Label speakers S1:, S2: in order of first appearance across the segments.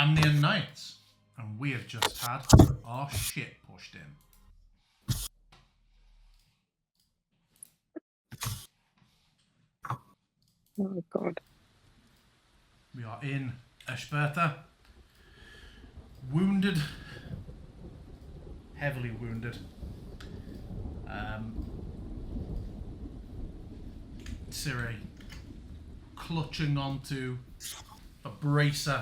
S1: Amnian Nights, and we have just had our shit pushed in.
S2: Oh God.
S1: We are in Esperta, wounded, heavily wounded. Siri clutching onto a bracer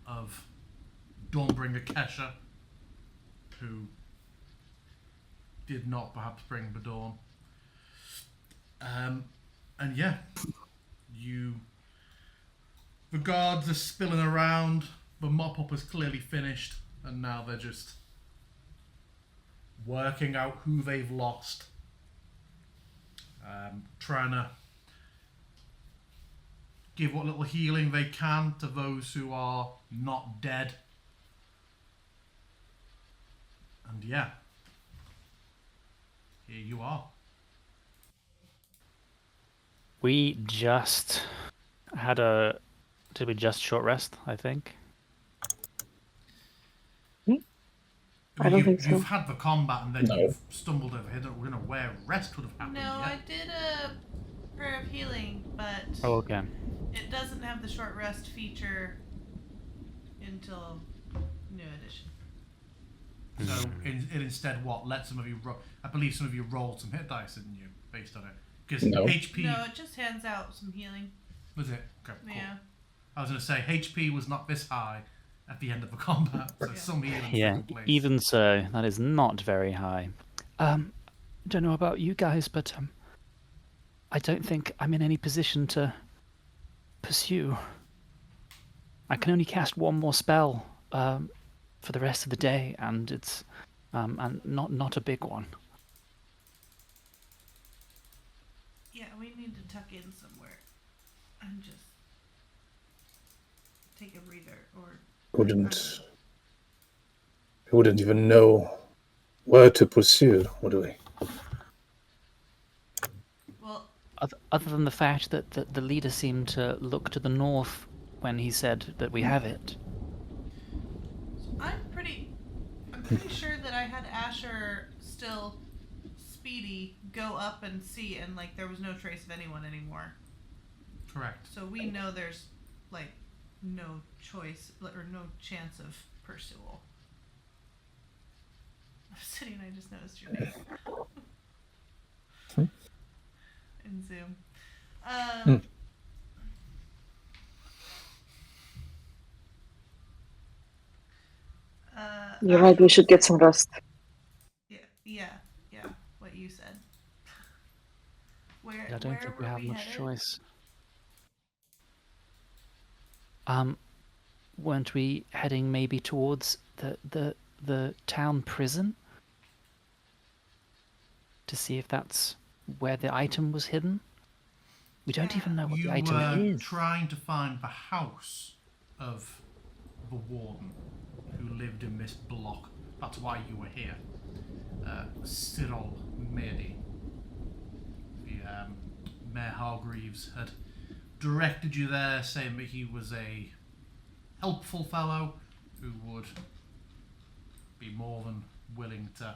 S1: of Dawnbringer Kesha, who did not perhaps bring the dawn. And yeah, the guards are spilling around, the mop-up is clearly finished, and now they're just working out who they've lost. Trying to give what little healing they can to those who are not dead. And yeah, here you are.
S3: We just had a... Did we just short rest, I think?
S2: I don't think so.
S1: You've had the combat and then
S4: No.
S1: you've stumbled over here. We're gonna where rest would have happened.
S5: No,
S1: yeah?
S5: I did a prayer of healing, but
S3: Oh, okay.
S5: it doesn't have the short rest feature until new edition.
S1: So it instead what? Let some of you I believe some of you rolled some hit dice, didn't you, based on it? Because
S4: No.
S1: HP
S5: No, it just hands out some healing.
S1: was it? Okay, cool.
S5: Yeah.
S1: I was gonna say HP was not this high at the end of the combat, so
S5: Yeah.
S1: some healing
S3: Yeah,
S1: took place.
S3: even so, that is not very high. Don't know about you guys, but I don't think I'm in any position to pursue. I can only cast one more spell for the rest of the day, and it's and not a big one.
S5: Yeah, we need to tuck in somewhere and just take a breather or
S4: We wouldn't even know where to pursue, would we?
S5: well,
S3: Other than the fact that the leader seemed to look to the north when he said that we have it.
S5: I'm pretty sure that I had Asher still speedy go up and see, and like there was no trace of anyone anymore.
S1: Correct.
S5: So we know there's like no choice or no chance of pursual. I'm sitting and I just noticed your name in Zoom.
S2: You're right, we should get some rest.
S5: Yeah, what you said.
S3: I don't think we have much
S5: headed?
S3: choice. Weren't we heading maybe towards the town prison? To see if that's where the item was hidden? We don't even know what
S1: You
S3: the item
S1: were
S3: is.
S1: trying to find the house of the warden who lived in this block. That's why you were here. Cyril Mady, the Mayor Hargreaves, had directed you there, saying that he was a helpful fellow who would be more than willing to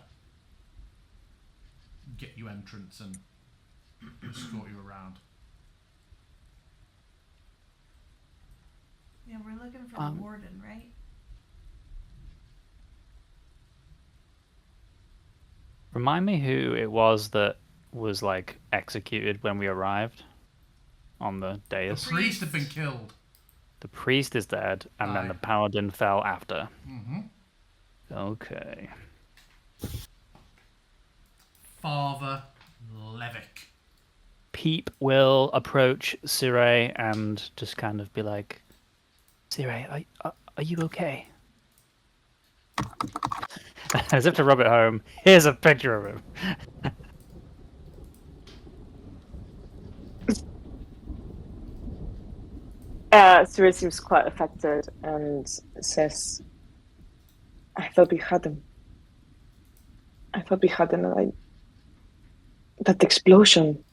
S1: get you entrance and escort you around.
S5: Yeah, we're looking for the warden, right?
S3: Remind me who it was that was like executed when we arrived on the
S1: The
S3: dais.
S1: priest had been killed.
S3: The priest is dead, and then
S1: Aye.
S3: the paladin fell after.
S1: Mm-hmm.
S3: Okay.
S1: Father Levick.
S3: Peep will approach Sirey and just kind of be like, Sirey, are you okay? As if to rub it home, here's a picture of him.
S2: Siri seems quite affected and says, I thought we had him. And that explosion.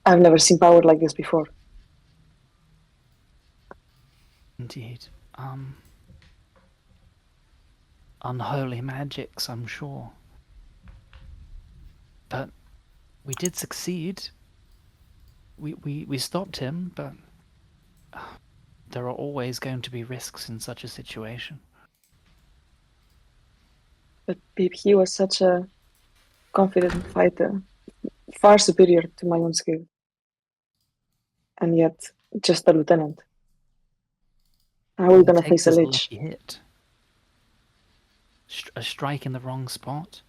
S2: I've never seen power like this before.
S3: Indeed. Unholy magics, I'm sure. But we did succeed. We stopped him, but there are always going to be risks in such a situation.
S2: But he was such a confident fighter, far superior to my own skill. And yet, just a lieutenant. How are we
S3: All
S2: gonna
S3: it takes
S2: face a
S3: is a
S2: lich?
S3: lucky hit. A strike in the wrong spot.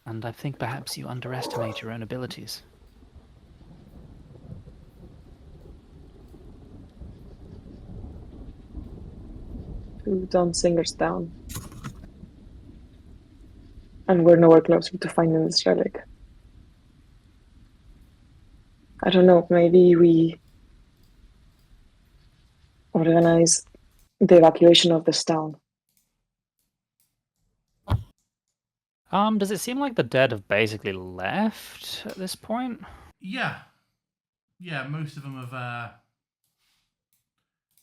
S3: And I think perhaps you underestimate your own abilities.
S2: Two down singers down. And we're nowhere closer to finding this relic. I don't know, maybe we organize the evacuation of this town.
S3: Does it seem like the dead have basically left at this point?
S1: Yeah. Yeah, most of them have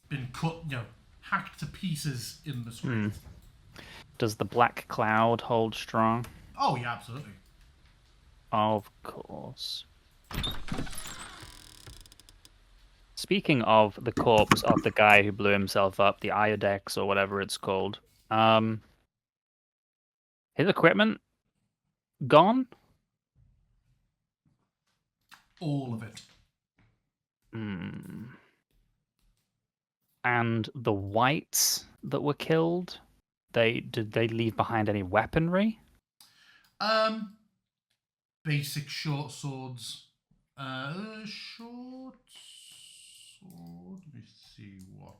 S1: been cut, hacked to pieces in the street.
S3: Does the black cloud hold strong?
S1: Oh, yeah, absolutely.
S3: Of course. Speaking of the corpse of the guy who blew himself up, the Iodex or whatever it's called, his equipment gone?
S1: All of it.
S3: And the whites that were killed, did they leave behind any weaponry?
S1: Basic short swords. Short sword. Let me see what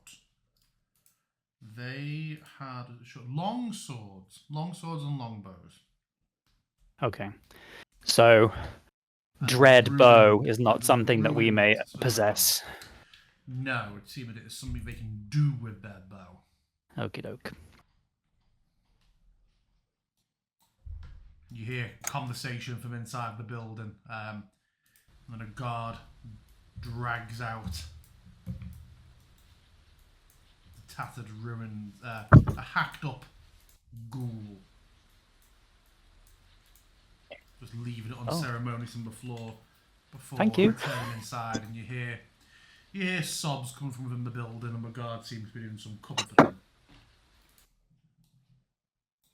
S1: they had. Long swords and longbows.
S3: Okay. So,
S1: And
S3: dread bow
S1: ruined-
S3: is not something that we may
S1: ruined
S3: possess.
S1: No, it seems it is something they can do with their bow.
S3: Okie doke.
S1: You hear conversation from inside the building, and then a guard drags out the tattered ruins, a hacked up ghoul. Just leaving it unceremonious on the floor before
S3: Thank you.
S1: returning inside, and you hear sobs coming from within the building, and the guard seems to be doing some comforting.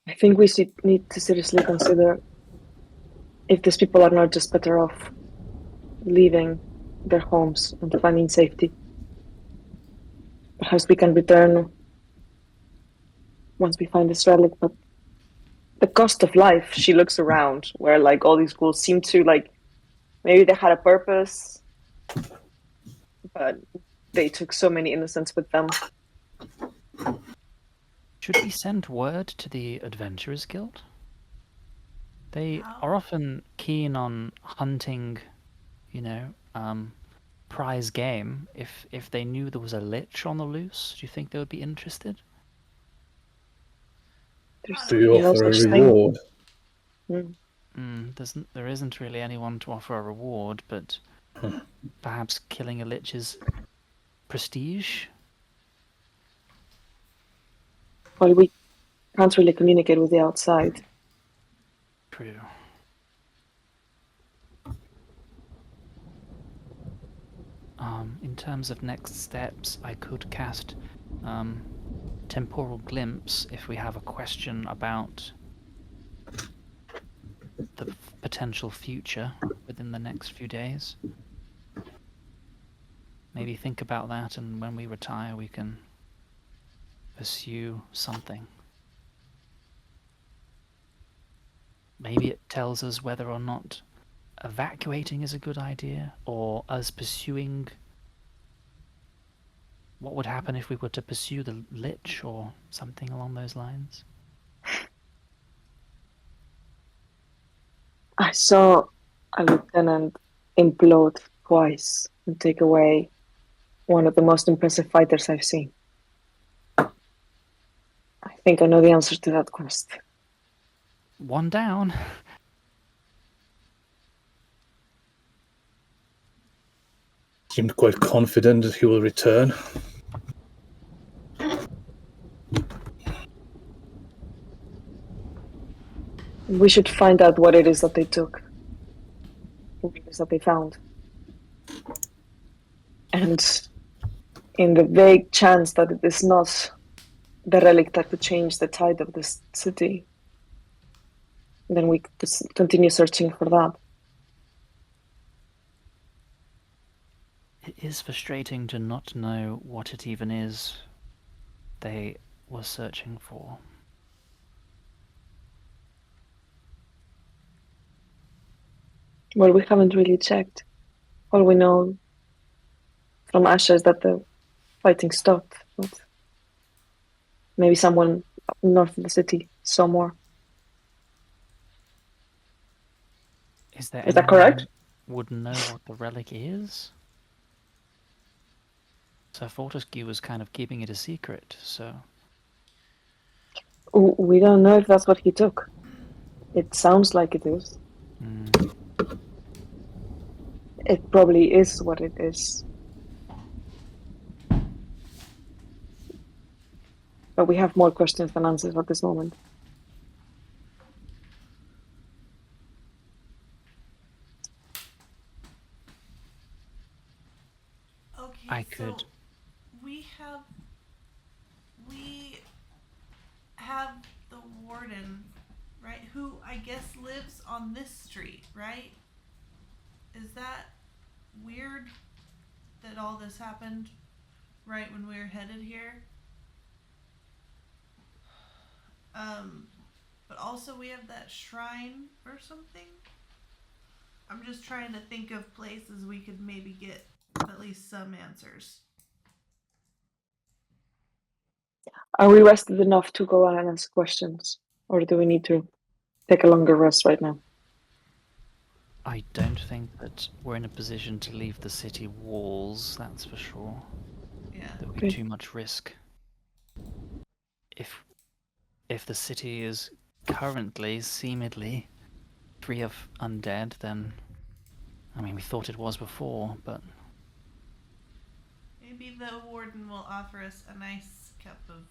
S2: I think we need to seriously consider if these people are not just better off leaving their homes and finding safety. Perhaps we can return once we find this relic, but the cost of life, she looks around where like all these ghouls seem to like, maybe they had a purpose, but they took so many innocents with them.
S3: Should we send word to the Adventurers Guild? They are often keen on hunting, prize game. If they knew there was a lich on the loose, do you think they would be interested?
S4: Do you
S2: no
S4: offer a
S2: such thing.
S4: reward?
S3: There isn't really anyone to offer a reward, but perhaps killing a lich is prestige?
S2: Well, we can't really communicate with the outside.
S3: True. In terms of next steps, I could cast Temporal Glimpse if we have a question about the potential future within the next few days. Maybe think about that, and when we retire, we can pursue something. Maybe it tells us whether or not evacuating is a good idea, or us pursuing. What would happen if we were to pursue the lich, or something along those lines?
S2: I saw a lieutenant implode twice and take away one of the most impressive fighters I've seen. I think I know the answer to that quest.
S3: One down.
S4: Seemed quite confident that he will return.
S2: We should find out what it is that they took. What it is that they found. And in the vague chance that it is not the relic that could change the tide of this city, then we could continue searching for that.
S3: It is frustrating to not know what it even is they were searching for.
S2: Well, we haven't really checked. All we know from Asha is that the fighting stopped, but maybe someone up north of the city saw more.
S3: Is there
S2: Is that
S3: anyone
S2: correct?
S3: who would know what the relic is? So Fortescue was kind of keeping it a secret, so...
S2: We don't know if that's what he took. It sounds like it is. It probably is what it is. But we have more questions than answers at this moment.
S5: Okay,
S3: I could...
S5: so we have the warden, right? Who I guess lives on this street, right? Is that weird that all this happened right when we were headed here? But also we have that shrine or something. I'm just trying to think of places we could maybe get at least some answers.
S2: Are we rested enough to go on and ask questions? Or do we need to take a longer rest right now?
S3: I don't think that we're in a position to leave the city walls, that's for sure.
S5: Yeah.
S3: There would
S2: Okay.
S3: be too much risk. If the city is currently, seemingly, free of undead, then... I mean, we thought it was before, but...
S5: Maybe the warden will offer us a nice cup of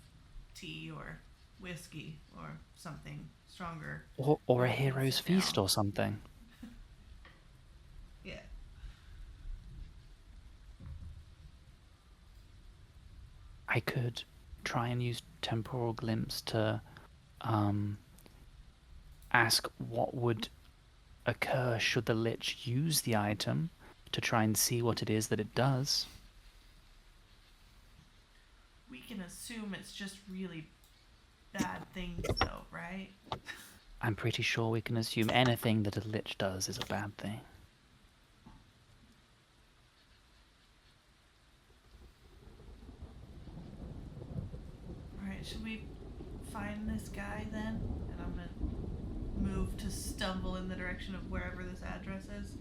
S5: tea or whiskey or something stronger.
S3: Or a
S5: where we can
S3: hero's
S5: sit
S3: feast
S5: down.
S3: or something.
S5: Yeah.
S3: I could try and use Temporal Glimpse to ask what would occur should the Lich use the item to try and see what it is that it does.
S5: We can assume it's just really bad things, though, right?
S3: I'm pretty sure we can assume anything that a Lich does is a bad thing.
S5: Alright, should we find this guy then? And I'm gonna move to stumble in the direction of wherever this address is.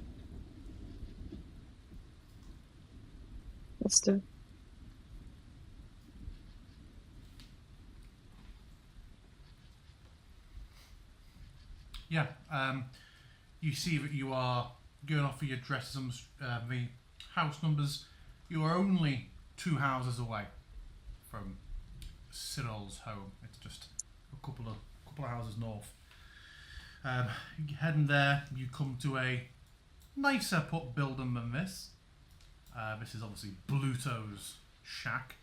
S2: Let's do.
S1: Yeah, you see that you are going off of your addresses and the house numbers. You are only 2 houses away from Cyril's home. It's just a couple of houses north. Heading there, you come to a nicer put building than this. This is obviously Bluto's shack,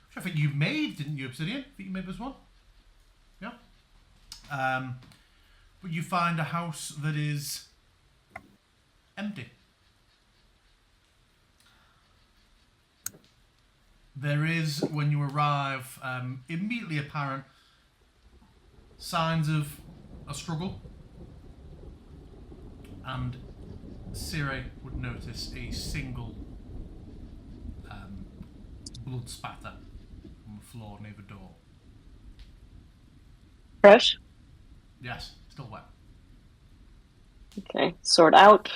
S1: which I think you made, didn't you, Obsidian? I think you made this one. Yeah. But you find a house that is empty. There is, when you arrive, immediately apparent signs of a struggle. And Sire would notice a single blood spatter on the floor near the door.
S2: Fresh?
S1: Yes, still wet.
S2: Okay, sword out.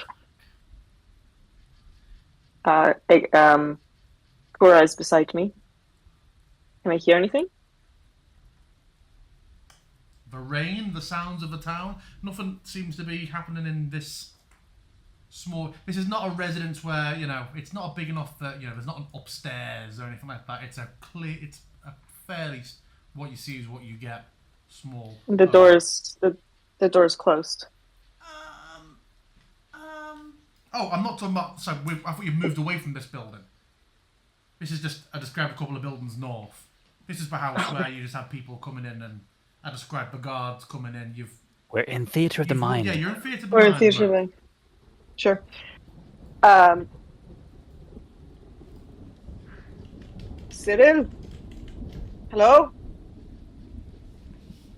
S2: Cora is beside me. Can I hear anything?
S1: The rain, the sounds of the town, nothing seems to be happening in this small... This is not a residence where, you know, it's not big enough that, you know, there's not an upstairs or anything like that. It's a fairly... What you see is what you get. Small.
S2: The doors, The door's closed.
S5: Um,
S1: Oh, I'm not talking about. So I thought you moved away from this building. This is just. I described a couple of buildings north. This is the house where you just have people coming in, and I described the guards coming in.
S3: We're in theatre of the mind.
S1: Yeah, you're in theatre of the
S2: Or in
S1: mind.
S2: theatre
S1: mode.
S2: then. Sure. Um, Cyril? Hello?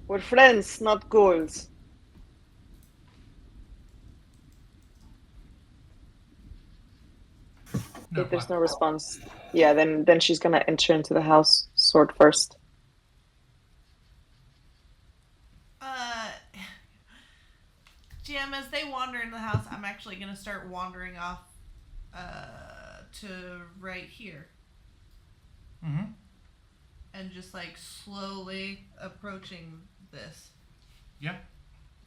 S2: We're friends, not ghouls.
S1: No,
S2: If there's
S1: why?
S2: no response, yeah, then she's gonna enter into the house, sword first.
S5: GM, as they wander in the house, I'm actually gonna start wandering off, to right here.
S1: Mm-hmm.
S5: And just like slowly approaching this.
S1: Yeah.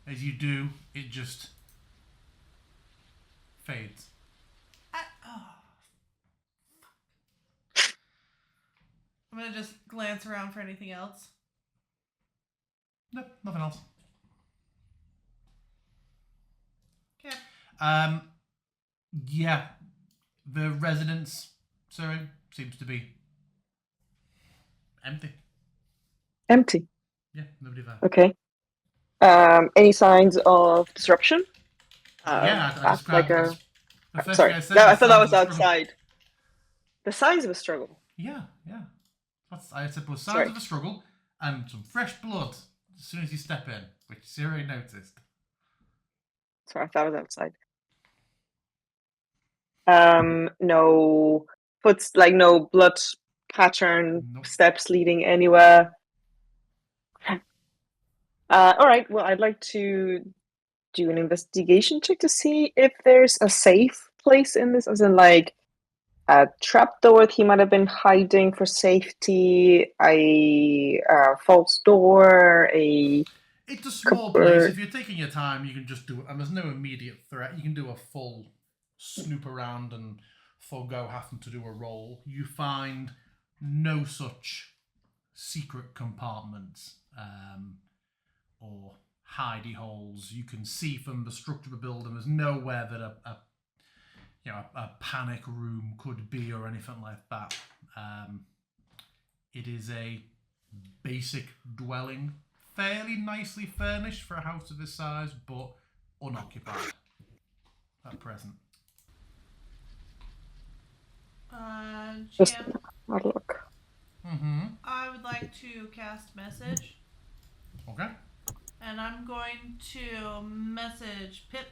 S1: As you do, it just fades.
S5: I'm gonna just glance around for anything else.
S1: Nope, nothing else.
S5: Okay.
S1: Yeah, the residence, sorry, seems to be empty.
S2: Empty.
S1: Yeah, nobody there.
S2: Okay. Any signs of disruption?
S1: Yeah, I
S2: That's like
S1: described.
S2: a.
S1: The first
S2: Sorry,
S1: thing I said.
S2: no,
S1: was
S2: I thought that
S1: signs
S2: was
S1: of a struggle.
S2: outside. The signs of a struggle.
S1: Yeah. I said was signs
S2: Sorry.
S1: of a struggle and some fresh blood as soon as you step in, which Siri noticed.
S2: Sorry, I thought it was outside. No no blood pattern,
S1: Nope.
S2: steps leading anywhere. All right. Well, I'd like to do an investigation check to see if there's a safe place in this, as in like a trapdoor he might have been hiding for safety, a false door, a
S1: It's a small
S2: cupboard.
S1: place. If you're taking your time, you can just do it. And there's no immediate threat. You can do a full snoop around and forego having to do a roll. You find no such secret compartments or hidey holes. You can see from the structure of the building. There's nowhere that a panic room could be or anything like that. It is a basic dwelling, fairly nicely furnished for a house of this size, but unoccupied at present.
S2: Just
S5: GM,
S2: have a look.
S1: Mm-hmm.
S5: I would like to cast message,
S1: Okay.
S5: and I'm going to message Pip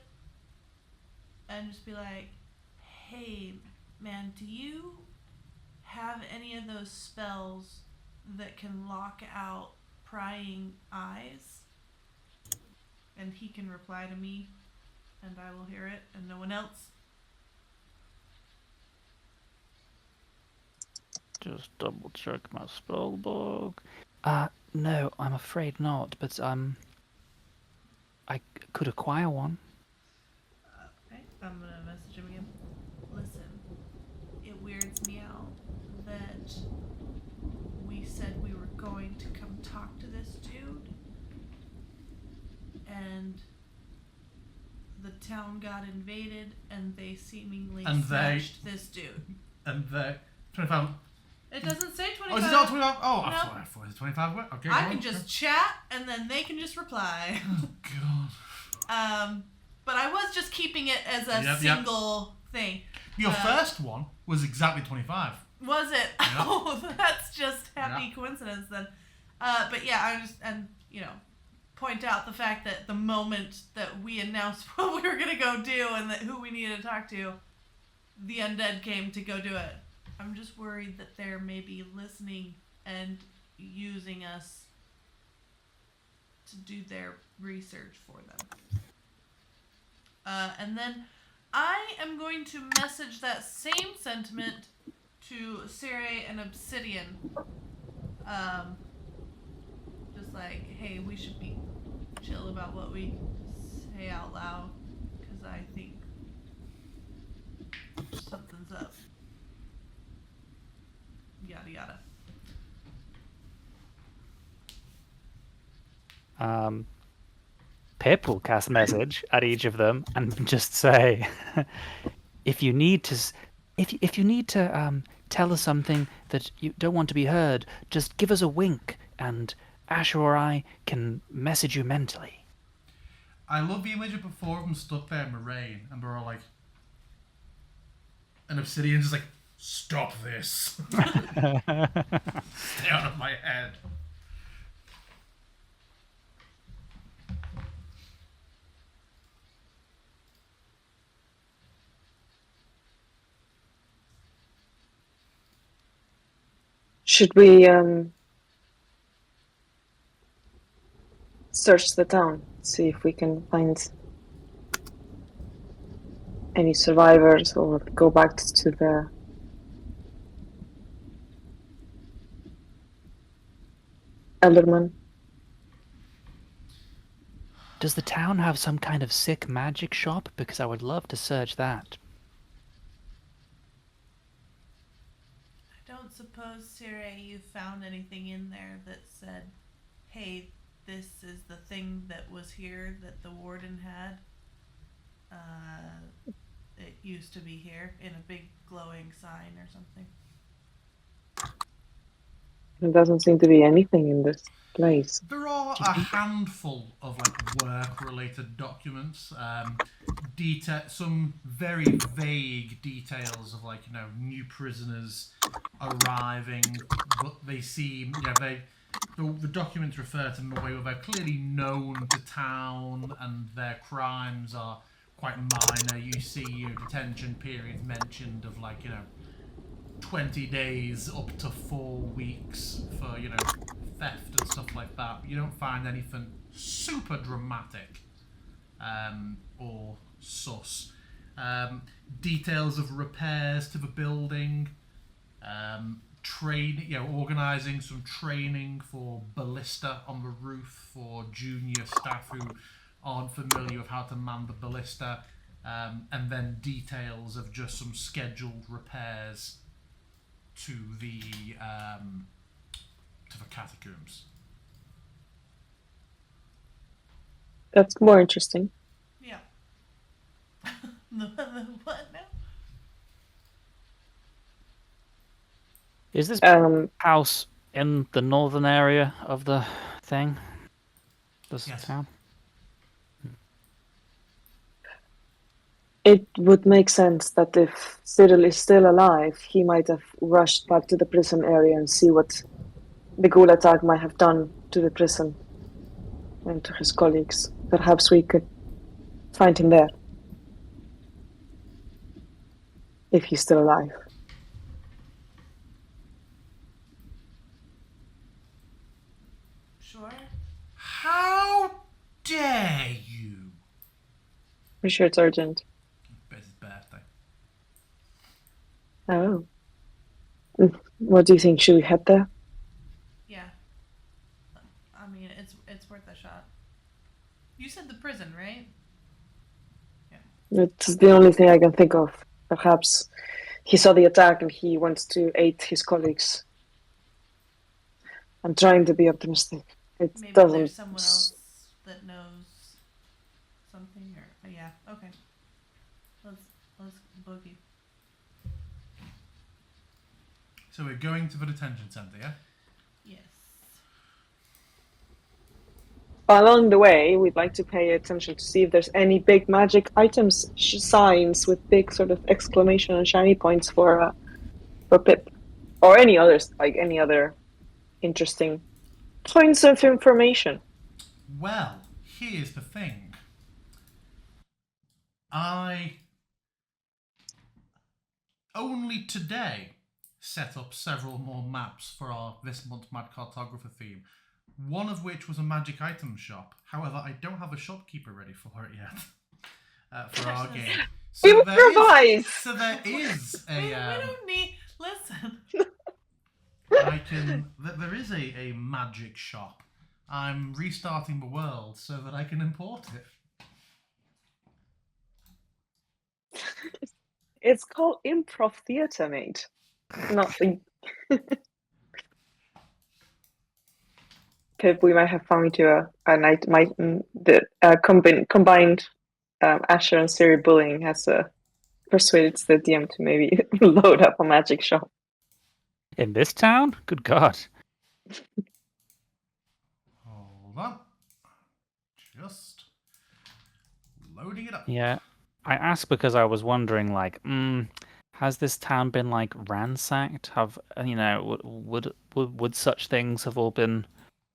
S5: and just be like, "Hey, man, do you have any of those spells that can lock out prying eyes?" And he can reply to me, and I will hear it, and no one else.
S3: Just double check my spell book. No, I'm afraid not, but I could acquire one.
S5: Okay, I'm gonna message him again. Listen, it weirds me out that we said we were going to come talk to this dude, and the town got invaded, and they seemingly snatched this dude.
S1: And the 25.
S5: It doesn't say 25.
S1: Oh, is it not 25? Oh, I
S5: No.
S1: thought it was 25. Okay.
S5: I
S1: go
S5: can
S1: on.
S5: just chat, and then they can just reply.
S1: Oh, God.
S5: But I was just keeping it as a
S1: Yep.
S5: single thing.
S1: Your first one was exactly 25.
S5: Was it?
S1: Yep.
S5: Oh, that's just happy
S1: Yep.
S5: coincidence then. But yeah, I just, and point out the fact that the moment that we announced what we were gonna go do and that who we needed to talk to, the undead came to go do it. I'm just worried that they're maybe listening and using us to do their research for them. And then I am going to message that same sentiment to Siri and Obsidian. Just like, hey, we should be chill about what we say out loud, because I think something's up. Yada yada.
S3: Pip will cast message at each of them and just say, if you need to, if you need to tell us something that you don't want to be heard, just give us a wink, and Asher or I can message you mentally.
S1: I love the image of the four of them stuck there in the rain, and they're all like, and Obsidian's just like, stop this. Stay out of my head.
S2: Should we search the town, see if we can find any survivors, or go back to the Elderman?
S3: Does the town have some kind of sick magic shop? Because I would love to search that.
S5: I don't suppose, Sire, you found anything in there that said, hey, this is the thing that was here that the warden had. It used to be here in a big glowing sign or something.
S2: There doesn't seem to be anything in this place.
S1: There are a handful of like work-related documents, some very vague details of like new prisoners arriving, but they seem the documents refer to them in a way where they're clearly known to town and their crimes are quite minor. You see detention periods mentioned of 20 days up to 4 weeks for theft and stuff like that. You don't find anything super dramatic or sus. Details of repairs to the building, organising some training for ballista on the roof for junior staff who aren't familiar with how to man the ballista, and then details of just some scheduled repairs to the catacombs.
S2: That's more interesting.
S5: Yeah. the what now?
S3: Is this
S2: Um,
S3: house in the northern area of the thing? This
S1: Yes.
S3: town?
S2: It would make sense that if Cyril is still alive, he might have rushed back to the prison area and see what the ghoul attack might have done to the prison and to his colleagues. Perhaps we could find him there, if he's still alive.
S5: Sure.
S1: How dare you?
S2: Pretty sure it's urgent.
S1: It's his birthday.
S2: Oh. What do you think? Should we head there?
S5: Yeah. I mean, it's worth a shot. You said the prison, right?
S2: It's the only thing I can think of. Perhaps he saw the attack and he wants to aid his colleagues. I'm trying to be optimistic. It
S5: Maybe
S2: doesn't.
S5: there's someone else that knows something, or yeah. Okay. Let's boogie.
S1: So we're going to the detention centre, yeah?
S5: Yes.
S2: Along the way, we'd like to pay attention to see if there's any big magic items signs with big sort of exclamation and shiny points for Pip, or any others, like any other interesting points of information.
S1: Well, here's the thing. I only today set up several more maps for our this month Mad Cartographer theme, one of which was a magic item shop. However, I don't have a shopkeeper ready for it yet for our game.
S2: Improvise!
S1: So there is a...
S5: We don't need... Listen.
S1: There is a magic shop. I'm restarting the world so that I can import it.
S2: It's called improv theater, mate. Nothing. Pip, we might have found you a night. The combined Asher and Siri bullying has persuaded the DM to maybe load up a magic shop.
S3: In this town? Good God.
S1: Hold on. Just loading it up.
S3: Yeah. I asked because I was wondering, like, has this town been, like, ransacked? Have, would such things have all been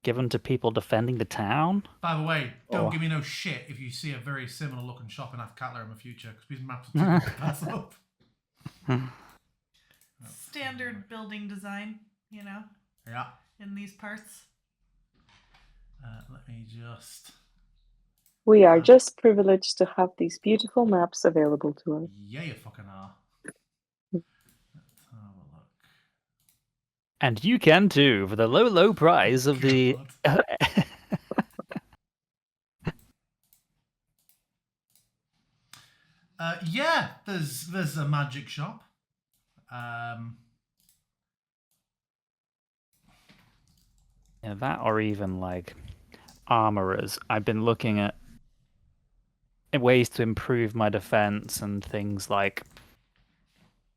S3: given to people defending the town?
S1: By the way, don't
S3: Or-
S1: give me no shit if you see a very similar looking shop in Athkatla in the future, because these maps are too good to pass up.
S5: Standard building design,
S1: Yeah.
S5: in these parts.
S1: Let me just.
S2: We are just privileged to have these beautiful maps available to us.
S1: Yeah, you fucking are. Let's have a look.
S3: And you can too, for the low, low price of the...
S1: Yeah, there's a magic shop.
S3: Yeah, that or even, like, armorers. I've been looking at ways to improve my defense and things like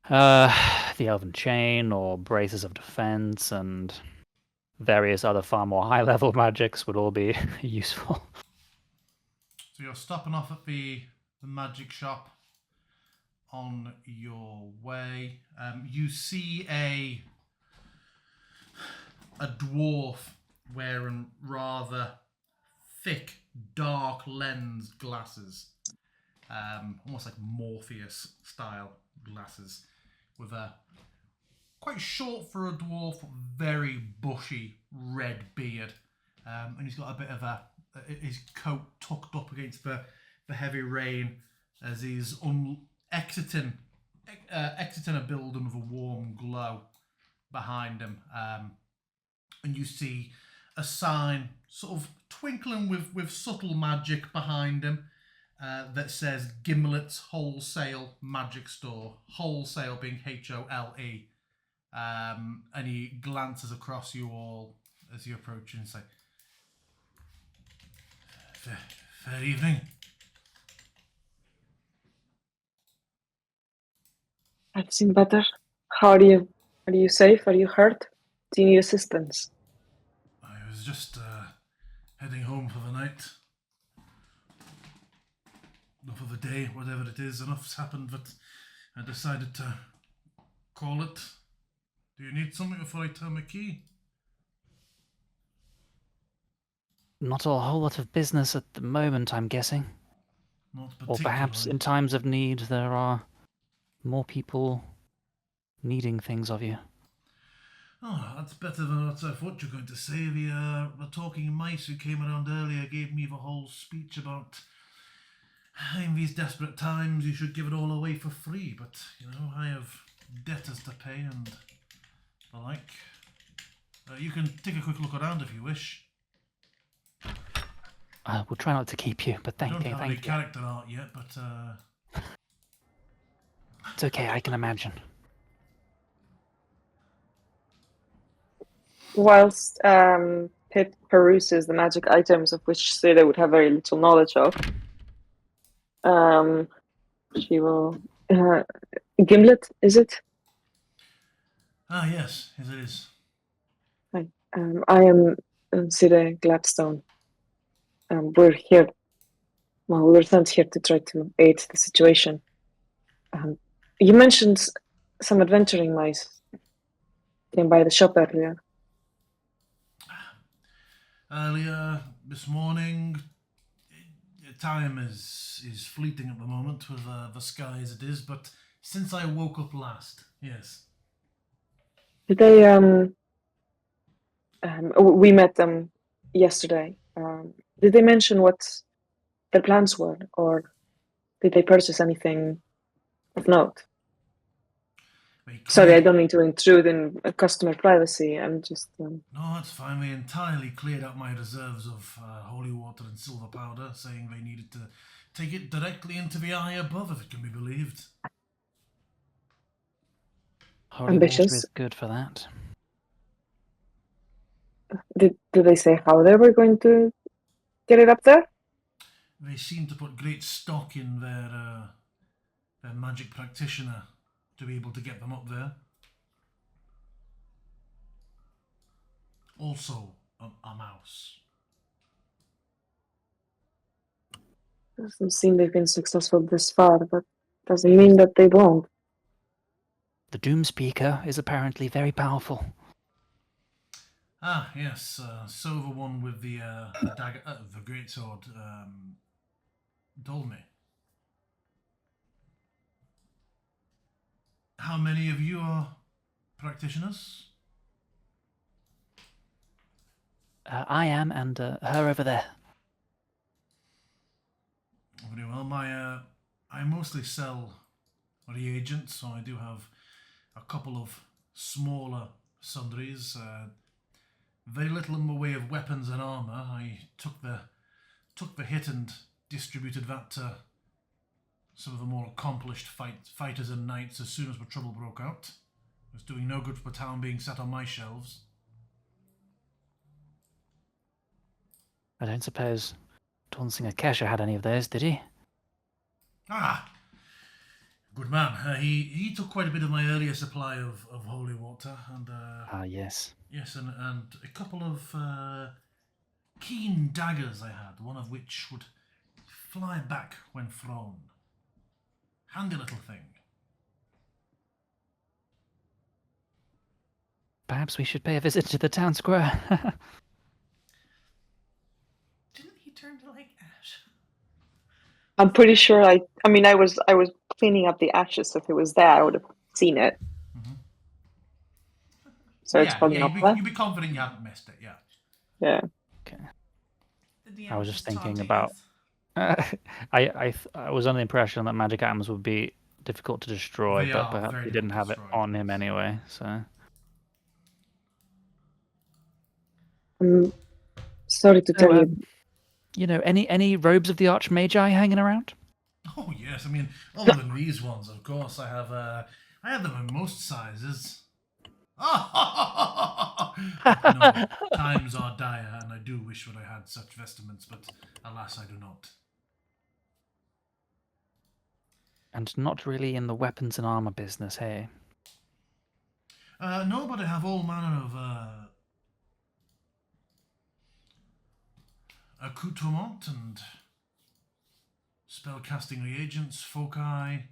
S3: the Elven Chain or Braces of Defense and various other far more high-level magics would all be useful.
S1: So you're stopping off at the magic shop on your way. You see a dwarf wearing rather thick, dark lens glasses, almost like Morpheus style glasses, with a quite short for a dwarf, very bushy red beard, and he's got a bit of his coat tucked up against the heavy rain as he's exiting a building with a warm glow behind him. And you see a sign sort of twinkling with subtle magic behind him that says Gimlet's Wholesale Magic Store. Wholesale being Hole. And he glances across you all as you approach and say, Fair evening.
S2: I've seen better. How are you? Are you safe? Are you hurt? Do you need assistance?
S1: I was just heading home for the night. Or for the day, whatever it is. Enough's happened that I decided to call it. Do you need something before I turn my key?
S3: Not a whole lot of business at the moment, I'm guessing.
S1: Not
S3: Or
S1: particularly.
S3: perhaps in times of need there are more people needing things of you.
S1: Oh, that's better than what I thought you were going to say. The talking mice who came around earlier gave me the whole speech about in these desperate times you should give it all away for free. But, I have debtors to pay and the like. You can take a quick look around if you wish.
S3: We'll try not to keep you, but
S1: I
S3: thank
S1: don't have any
S3: you.
S1: character art yet, but
S3: It's okay, I can imagine.
S2: Whilst Pip peruses the magic items of which Sida would have very little knowledge of, she will. Gimlet, is it?
S1: yes, it is.
S2: Hi. I am Sida Gladstone. We're here. Well, we were sent here to try to aid the situation. You mentioned some adventuring mice came by the shop earlier.
S1: Earlier this morning, time is fleeting at the moment with the sky as it is, but since I woke up last, yes.
S2: Did they? We met them yesterday. Did they mention what their plans were, or did they purchase anything of note? Sorry, I don't mean to intrude in customer privacy. I'm just.
S1: No, that's fine. They entirely cleared out my reserves of holy water and silver powder, saying they needed to take it directly into the eye above, if it can be believed.
S3: Holy
S2: Ambitious.
S3: water is good for that.
S2: Did they say how they were going to get it up there?
S1: They seem to put great stock in their magic practitioner to be able to get them up there. Also, a mouse.
S2: Doesn't seem they've been successful this far, but doesn't mean that they won't.
S3: The Doom Speaker is apparently very powerful.
S1: Ah, yes, so the one with the dagger, the greatsword, told me. How many of you are practitioners?
S3: I am, and her over there.
S1: Very well. I mostly sell reagents, so I do have a couple of smaller sundries. Very little in the way of weapons and armor. I took the hit and distributed that to some of the more accomplished fighters and knights as soon as the trouble broke out. It was doing no good for the town being sat on my shelves.
S3: I don't suppose Dawnsinger Kesha had any of those, did he?
S1: Ah, good man. He took quite a bit of my earlier supply of holy water, and
S3: Ah, yes.
S1: yes, and a couple of keen daggers I had, one of which would fly back when thrown. Handy little thing.
S3: Perhaps we should pay a visit to the town square.
S5: Didn't he turn to like ash?
S2: I'm pretty sure I was cleaning up the ashes. If it was there, I would have seen it.
S1: Mhm.
S2: So it's probably not there.
S1: You'd be confident you haven't missed it, yeah.
S2: Yeah.
S3: Okay.
S5: The DM
S3: I was just thinking
S5: taunting
S3: about-
S5: us.
S3: I was under the impression that magic items would be difficult to destroy,
S1: They
S3: but
S1: are
S3: perhaps
S1: very
S3: he didn't
S1: difficult
S3: have
S1: to
S3: it
S1: destroy.
S3: on him anyway. So
S2: I'm sorry to tell you.
S3: you know, any robes of the Archmagi hanging around?
S1: Oh yes, I mean, other than these ones, of course, I have them in most sizes. But no, times are dire, and I do wish that I had such vestments, but alas, I do not.
S3: And not really in the weapons and armor business, hey?
S1: No, but I have all manner of accoutrement and spellcasting reagents, foci.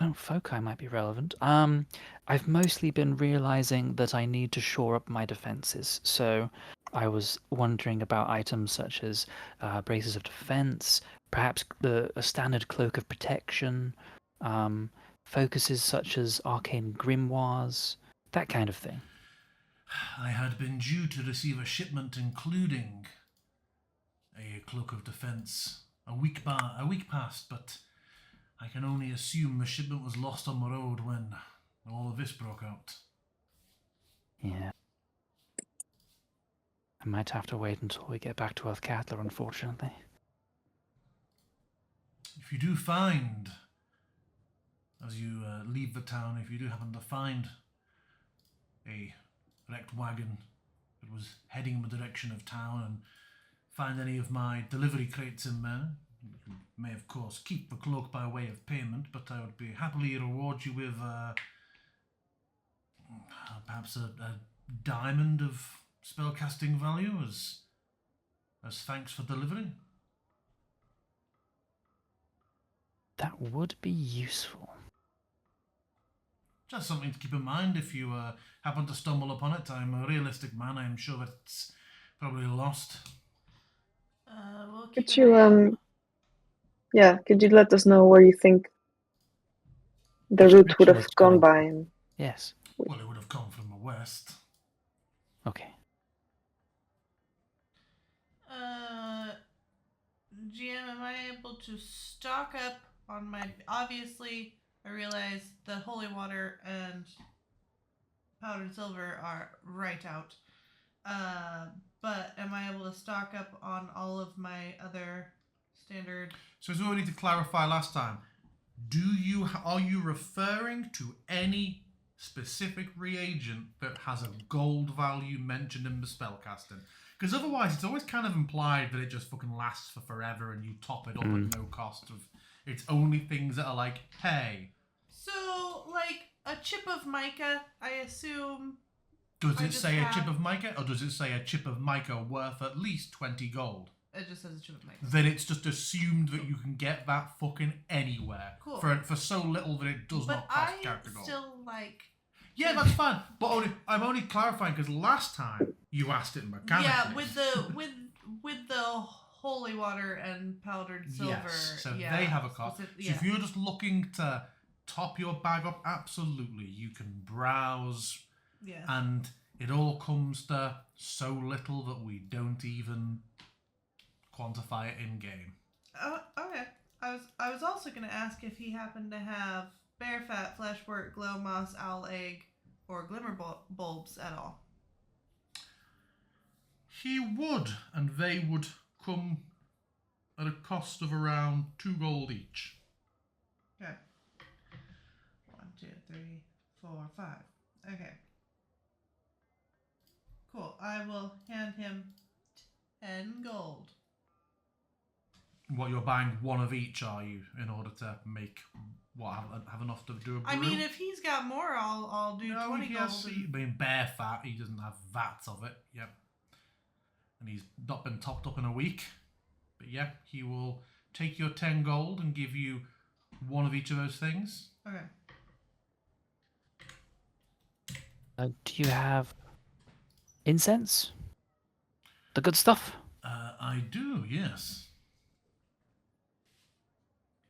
S3: Oh, foci might be relevant. I've mostly been realizing that I need to shore up my defenses, so I was wondering about items such as braces of defense, perhaps a standard cloak of protection, focuses such as arcane grimoires, that kind of thing.
S1: I had been due to receive a shipment including a cloak of defense a week past, but I can only assume the shipment was lost on the road when all of this broke out.
S3: Yeah. I might have to wait until we get back to Athkatla, unfortunately.
S1: If you do find, as you leave the town, if you do happen to find a wrecked wagon that was heading in the direction of town and find any of my delivery crates in there, you may of course keep the cloak by way of payment, but I would be happily reward you with perhaps a diamond of spellcasting value as thanks for delivery.
S3: That would be useful.
S1: Just something to keep in mind if you happen to stumble upon it. I'm a realistic man. I'm sure that it's probably lost.
S5: We'll keep
S2: Could
S5: an eye out.
S2: you could you let us know where you think the
S3: Which
S2: route would
S3: direction
S2: have
S3: it's
S2: gone
S3: coming
S2: by?
S3: from?
S2: And
S3: Yes.
S1: Well, it would have come from the west.
S3: Okay.
S5: GM, am I able to stock up on my? Obviously, I realize the holy water and powdered silver are right out. But am I able to stock up on all of my other standard?
S1: So as we need to clarify last time, are you referring to any specific reagent that has a gold value mentioned in the spellcasting. Because otherwise, it's always kind of implied that it just fucking lasts for forever and you top it up at no cost. It's only things that are like, hey.
S5: So, like, a chip of mica, I assume.
S1: Does
S5: I
S1: it
S5: just
S1: say a
S5: have-
S1: chip of mica, or does it say a chip of mica worth at least 20 gold?
S5: It just says a chip of mica.
S1: Then it's just assumed that you can get that fucking anywhere.
S5: Cool.
S1: For so little that it does
S5: But
S1: not cost
S5: I
S1: character gold.
S5: still like.
S1: Yeah, that's fine. But I'm only clarifying because last time you asked it mechanically.
S5: Yeah, with the holy water and powdered silver.
S1: Yes, so
S5: yeah,
S1: they have a cost.
S5: specific-
S1: So if you're just looking to top your bag up, absolutely, you can browse,
S5: yeah.
S1: and it all comes to so little that we don't even quantify it in game.
S5: Oh, okay. I was also gonna ask if he happened to have bear fat, fleshwort, glow moss, owl egg, or glimmer bulbs at all.
S1: He would, and they would come at a cost of around 2 gold each.
S5: Okay. 1, 2, 3, 4, 5. Okay. Cool. I will hand him 10 gold.
S1: What, you're buying one of each, are you, in order to make have enough to do a brew?
S5: I mean, if he's got more, I'll do 20
S1: he
S5: gold.
S1: has, I mean, bear fat, he doesn't have vats of it. Yep. And he's not been topped up in a week. But yeah, he will take your 10 gold and give you one of each of those things.
S5: Okay.
S3: Do you have incense? The good stuff?
S1: I do, yes.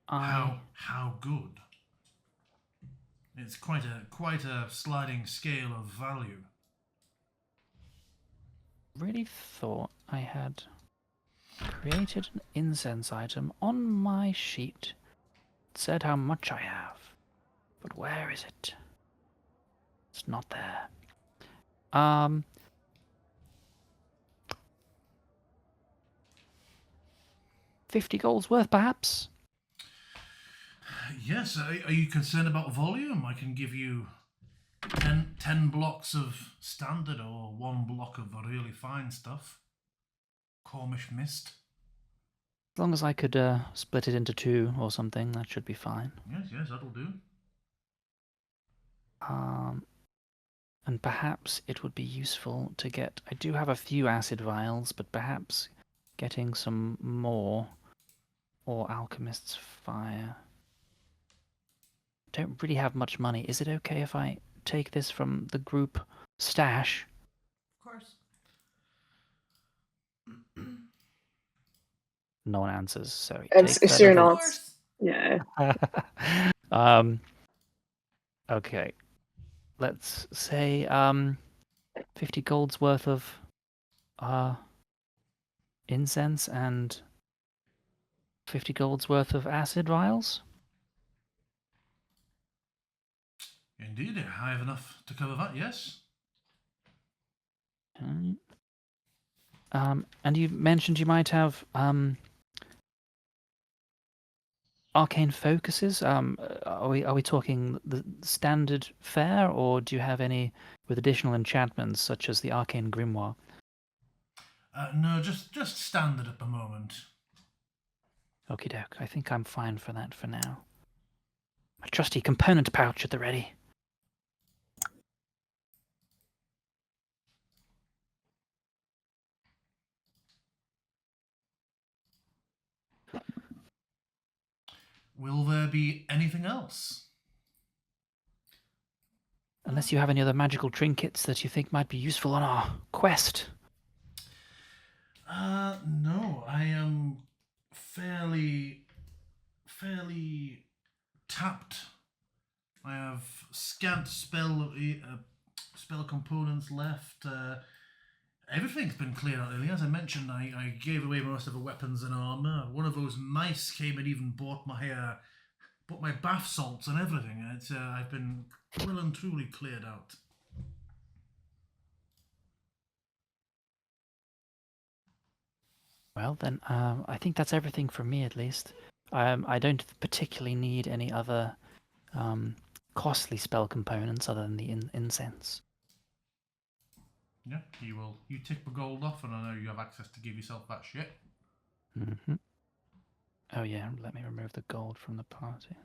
S3: I
S1: How good? It's quite a sliding scale of value.
S3: really thought I had created an incense item on my sheet. It said how much I have. But where is it? It's not there. 50 gold's worth, perhaps?
S1: Yes, are you concerned about volume? I can give you 10 blocks of standard or 1 block of the really fine stuff. Cornish mist.
S3: As long as I could split it into 2 or something, that should be fine.
S1: Yes, that'll do.
S3: And perhaps it would be useful to get... I do have a few acid vials, but perhaps getting some more, or alchemist's fire. Don't really have much money. Is it okay if I take this from the group stash?
S5: Of course.
S3: No one answers, so
S2: It's
S3: take that
S2: Sir
S3: as a-
S5: Of
S2: nods.
S5: course.
S2: Yeah.
S3: Okay. Let's say 50 gold's worth of incense and 50 gold's worth of acid vials.
S1: Indeed, I have enough to cover that, yes.
S3: Okay. And you mentioned you might have arcane focuses. Are we talking the standard fare, or do you have any with additional enchantments such as the arcane grimoire?
S1: No, just standard at the moment.
S3: Okie doke. I think I'm fine for that for now. My trusty component pouch at the ready.
S1: Will there be anything else?
S3: Unless you have any other magical trinkets that you think might be useful on our quest.
S1: No, I am fairly tapped. I have scant spell components left. Everything's been cleared out really. As I mentioned, I gave away most of the weapons and armor. One of those mice came and even bought my bath salts and everything. I've been well and truly cleared out.
S3: Well, then, I think that's everything from me, at least. I don't particularly need any other costly spell components other than the incense.
S1: Yeah, you tick the gold off, and I know you have access to give yourself that shit.
S3: Mm-hmm. Oh yeah, let me remove the gold from the party.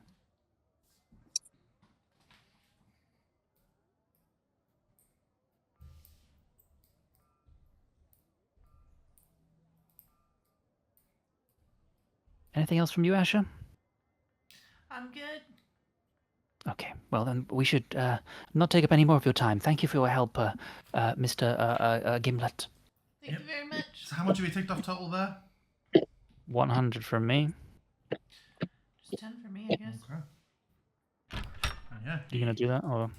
S3: Anything else from you, Asher?
S5: I'm good.
S3: Okay, well then we should not take up any more of your time. Thank you for your help, Mr. Gimlet.
S5: Thank you very much.
S1: So how much have you ticked off total there?
S3: 100 from me.
S5: Just 10 for me, I guess.
S1: Okay. And yeah.
S3: You gonna do that or?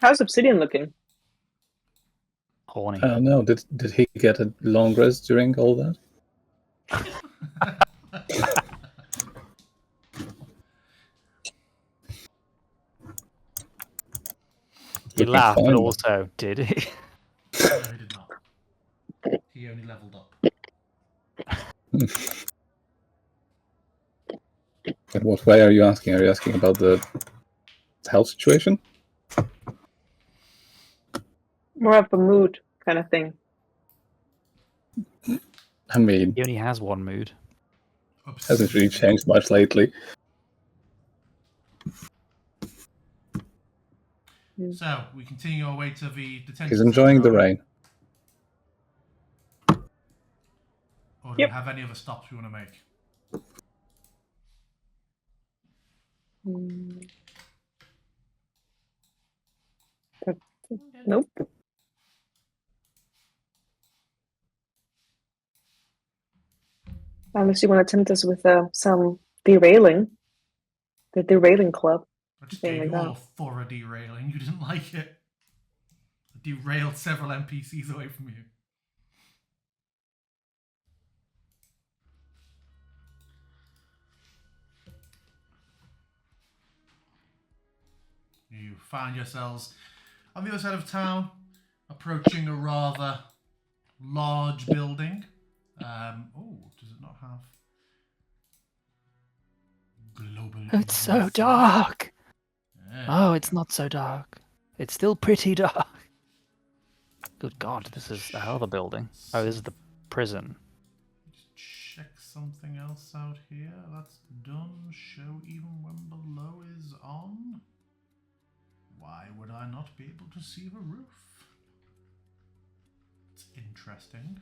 S2: How's Obsidian looking?
S3: Horny.
S4: I don't know. Did he get a long rest during all that?
S3: He
S4: Looking
S3: laughed, but
S4: fine,
S3: also did he?
S1: No, he did not. He only leveled up.
S4: In what way are you asking? Are you asking about the health situation?
S2: More of a mood kind of thing.
S4: I mean,
S3: He only has one mood.
S4: hasn't really changed much lately.
S1: So we continue our way to the detention
S4: He's enjoying the
S1: center, are we?
S4: rain.
S1: Or do
S2: Yep.
S1: we have any other stops we want to make?
S2: Mm,
S5: I'm good.
S2: nope. Unless you want to tempt us with some derailing. The derailing club.
S1: I just
S2: Thing
S1: gave
S2: like
S1: you all
S2: that.
S1: a thorough derailing. You didn't like it. I derailed several NPCs away from you. You find yourselves on the other side of town, approaching a rather large building. Does it not have global?
S3: Oh, it's so
S1: illumination?
S3: dark.
S1: Yeah.
S3: Oh, it's not so dark. It's still pretty dark. Good God, this is a hell of a building. Oh, this is the prison.
S1: Just check something else out here. That's done. Show even when below is on. Why would I not be able to see the roof? It's interesting.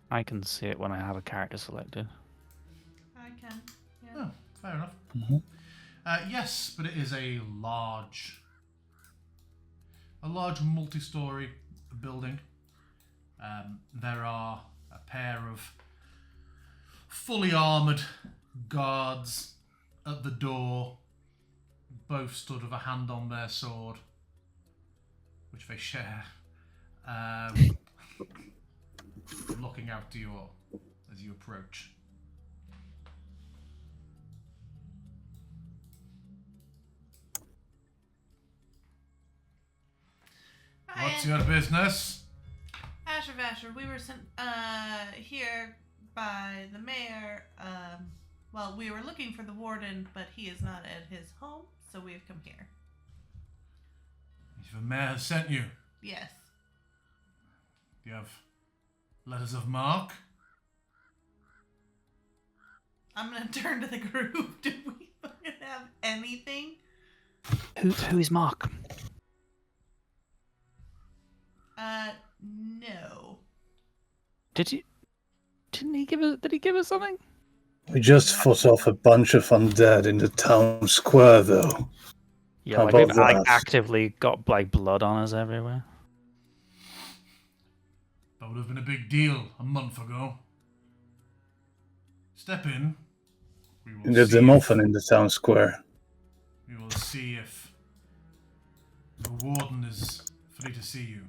S3: I can see it when I have a character selected.
S5: I can. Yeah.
S1: Oh, fair enough.
S4: Mhm.
S1: Yes, but it is a large multi-story building. There are a pair of fully armoured guards at the door, both stood with a hand on their sword, which they share, looking out to you all as you approach. What's your business?
S5: Asher Vasher, we were sent here by the mayor. Well, we were looking for the warden, but he is not at his home, so we have come here.
S1: If the mayor has sent you,
S5: Yes.
S1: do you have letters of marque?
S5: I'm gonna turn to the group. Do we fucking have anything?
S3: Who is Mark?
S5: No.
S3: Didn't he give us? Did he give us something?
S4: We just fought off a bunch of undead in the town square, though.
S3: Yeah,
S4: How
S3: like we've
S4: about that?
S3: actively got like blood on us everywhere.
S1: That would have been a big deal a month ago. Step in. We will
S4: There's
S1: see
S4: them
S1: if-
S4: often in the town square.
S1: We will see if the warden is free to see you.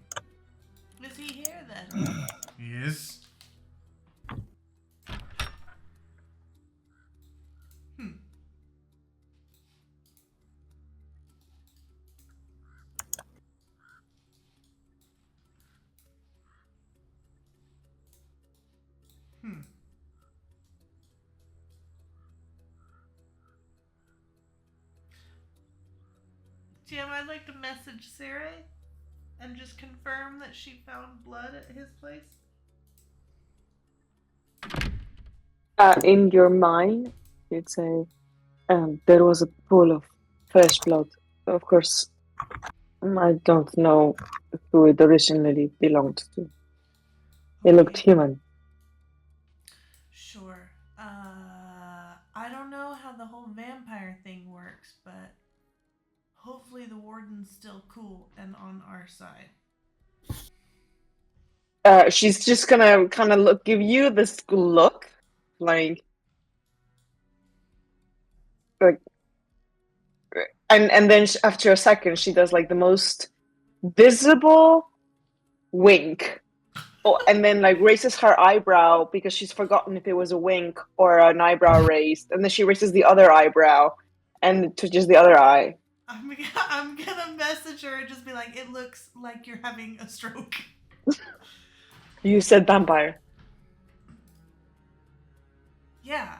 S5: Is he here then?
S1: He is.
S5: DM, I'd like to message Sarah and just confirm that she found blood at his place.
S2: In your mind, you'd say, there was a pool of fresh blood. Of course, I don't know who it originally belonged to. It looked
S5: Okay.
S2: human.
S5: Sure. I don't know how the whole vampire thing works, but hopefully the warden's still cool and on our side.
S2: She's just gonna kind of give you this look, like, like, and then after a second, she does like the most visible wink. Oh, and then like raises her eyebrow because she's forgotten if it was a wink or an eyebrow raised, and then she raises the other eyebrow and touches the other eye.
S5: I'm gonna message her and just be like, it looks like you're having a stroke.
S2: You said vampire.
S5: Yeah.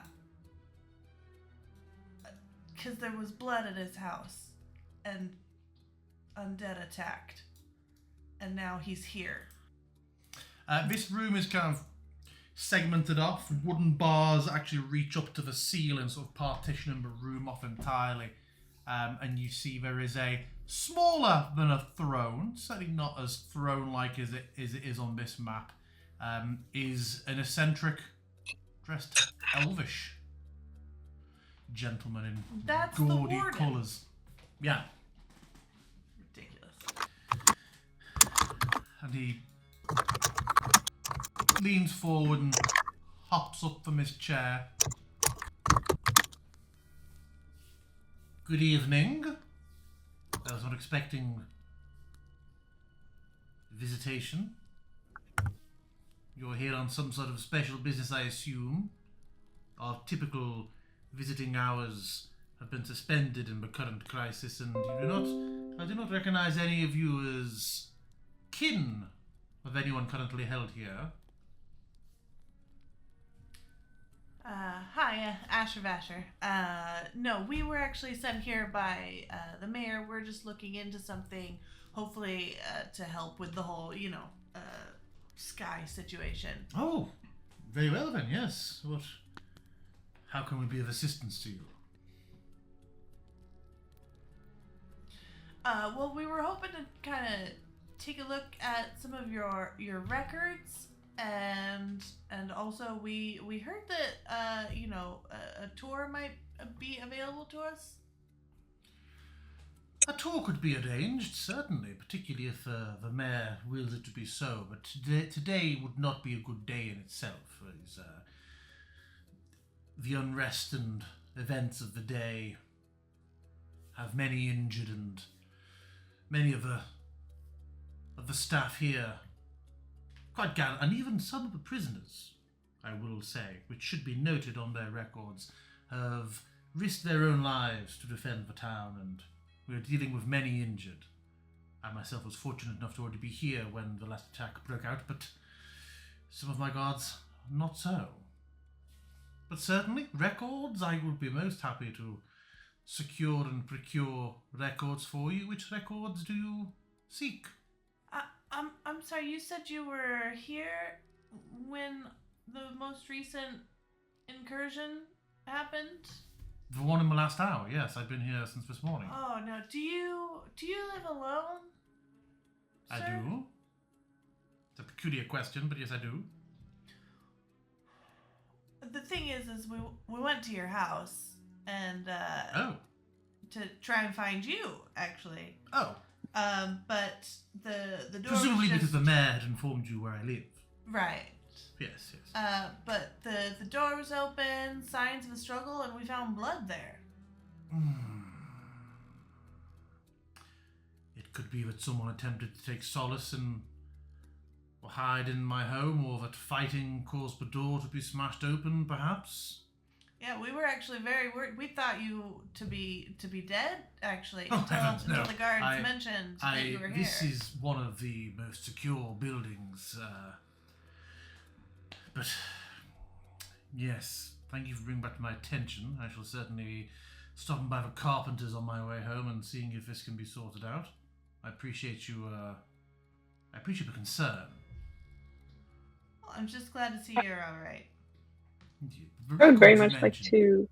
S5: Because there was blood at his house, and undead attacked, and now he's here.
S1: This room is kind of segmented off. Wooden bars actually reach up to the ceiling, sort of partitioning the room off entirely. And you see there is a smaller than a throne, certainly not as throne-like as it is on this map, is an eccentric, dressed elvish gentleman in
S5: That's the
S1: gaudy
S5: warden.
S1: colours. Yeah.
S5: Ridiculous.
S1: And he leans forward and hops up from his chair. Good evening. I was not expecting visitation. You're here on some sort of special business, I assume. Our typical visiting hours have been suspended in the current crisis, and I do not recognize any of you as kin of anyone currently held here.
S5: Hi, Asher Vasher. No, we were actually sent here by the mayor. We're just looking into something, hopefully to help with the whole, sky situation.
S1: Oh, very well then, yes. How can we be of assistance to you?
S5: Well, we were hoping to kind of take a look at some of your records, and also we heard that a tour might be available to us.
S1: A tour could be arranged, certainly, particularly if the mayor wills it to be so, but today would not be a good day in itself. As, the unrest and events of the day have many injured, and many of the staff here quite gallant, and even some of the prisoners, I will say, which should be noted on their records, have risked their own lives to defend the town, and we are dealing with many injured. I myself was fortunate enough to already be here when the last attack broke out, but some of my guards, not so. But certainly, records, I would be most happy to secure and procure records for you. Which records do you seek?
S5: I'm sorry, you said you were here when the most recent incursion happened?
S1: The one in the last hour, yes. I've been here since this morning.
S5: Oh no, do you live alone?
S1: I
S5: sir?
S1: do. It's a peculiar question, but yes, I do.
S5: The thing is we went to your house and
S1: Oh.
S5: to try and find you, actually.
S1: Oh.
S5: But the door
S1: Presumably
S5: was just,
S1: because the mayor had informed you where I live.
S5: right.
S1: Yes, yes.
S5: But the door was open, signs of a struggle, and we found blood there.
S1: It could be that someone attempted to take solace in or hide in my home, or that fighting caused the door to be smashed open, perhaps.
S5: Yeah, we were actually very worried. We thought you to be dead, actually,
S1: Oh,
S5: until
S1: heavens, no.
S5: the guards mentioned that you were here.
S1: This is one of the most secure buildings. But yes, thank you for bringing back to my attention. I shall certainly stopping by the carpenters on my way home and seeing if this can be sorted out. I appreciate you, I appreciate the concern.
S5: Well, I'm just glad to see you're alright.
S2: I would very much like to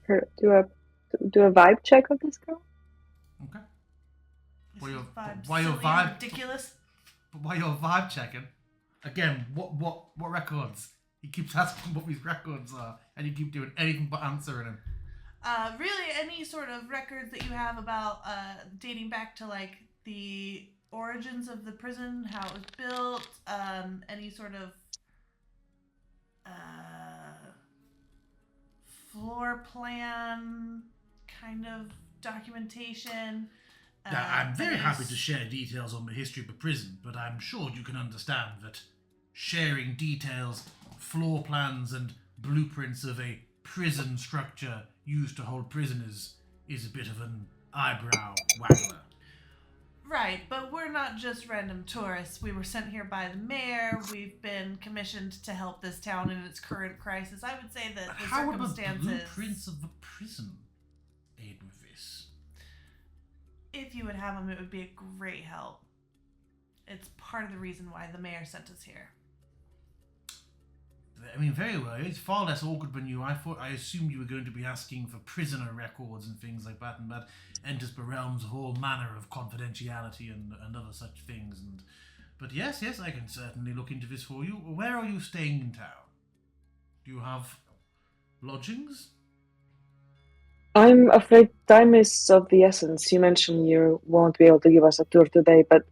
S2: do a vibe check of this girl.
S1: Okay.
S5: Is
S1: Well,
S5: his
S1: your-
S5: vibe
S1: why your
S5: silly
S1: vibe-
S5: and ridiculous?
S1: But while you're vibe checking, again, what records? He keeps asking what these records are, and you keep doing anything but answering him.
S5: Really, any sort of records that you have about dating back to like the origins of the prison, how it was built, any sort of floor plan kind of documentation.
S1: I'm very
S5: any
S1: happy to share details on the history of the prison, but I'm sure you can understand that sharing details, floor plans, and blueprints of a prison structure used to hold prisoners is a bit of an eyebrow waggler.
S5: Right, but we're not just random tourists. We were sent here by the mayor. We've been commissioned to help this town in its current crisis. I would say that the
S1: How would the
S5: circumstances...
S1: blueprints of the prison aid with this?
S5: If you would have them, it would be a great help. It's part of the reason why the mayor sent us here.
S1: I mean, very well. It's far less awkward than you. I assumed you were going to be asking for prisoner records and things like that, and that enters the realms of all manner of confidentiality and other such things. But yes, I can certainly look into this for you. Where are you staying in town? Do you have lodgings?
S2: I'm afraid time is of the essence. You mentioned you won't be able to give us a tour today, but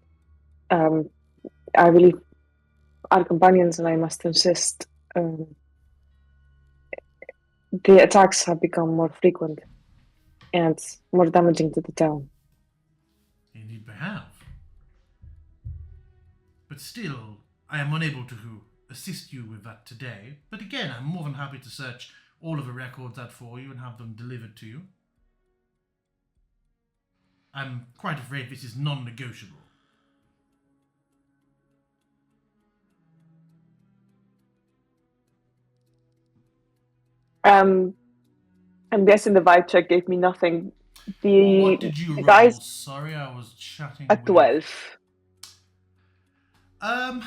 S2: I believe our companions and I must insist. The attacks have become more frequent and more damaging to the town.
S1: Indeed, they have. But still, I am unable to assist you with that today. But again, I'm more than happy to search all of the records out for you and have them delivered to you. I'm quite afraid this is non-negotiable.
S2: I'm guessing the vibe check gave me nothing.
S1: What did you roll?
S2: Guys
S1: Sorry, I was chatting
S2: at
S1: with...
S2: 12.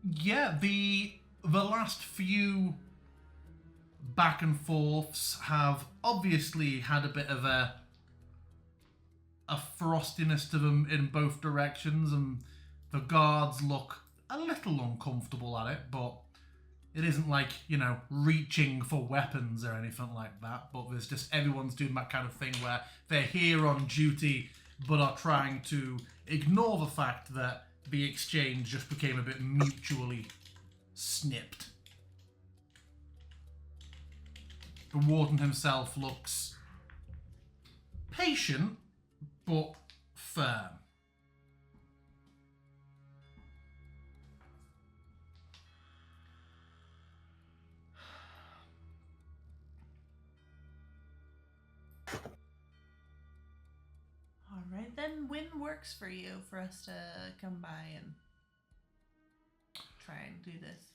S1: Yeah, the last few back and forths have obviously had a bit of a frostiness to them in both directions, and the guards look a little uncomfortable at it, but it isn't like, reaching for weapons or anything like that, but there's just everyone's doing that kind of thing where they're here on duty but are trying to ignore the fact that the exchange just became a bit mutually snipped. The warden himself looks patient but firm.
S5: Alright then, when works for you for us to come by and try and do this?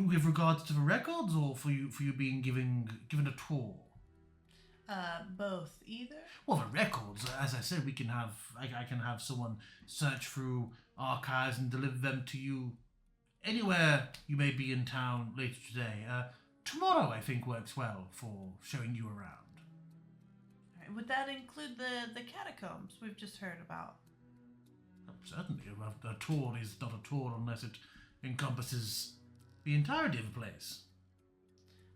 S1: With regards to the records, or for you being given a tour?
S5: Both. Either?
S1: Well, the records, as I said, I can have someone search through archives and deliver them to you anywhere you may be in town later today. Tomorrow, I think, works well for showing you around.
S5: Alright, would that include the catacombs we've just heard about?
S1: Certainly. A tour is not a tour unless it encompasses the entirety of the place.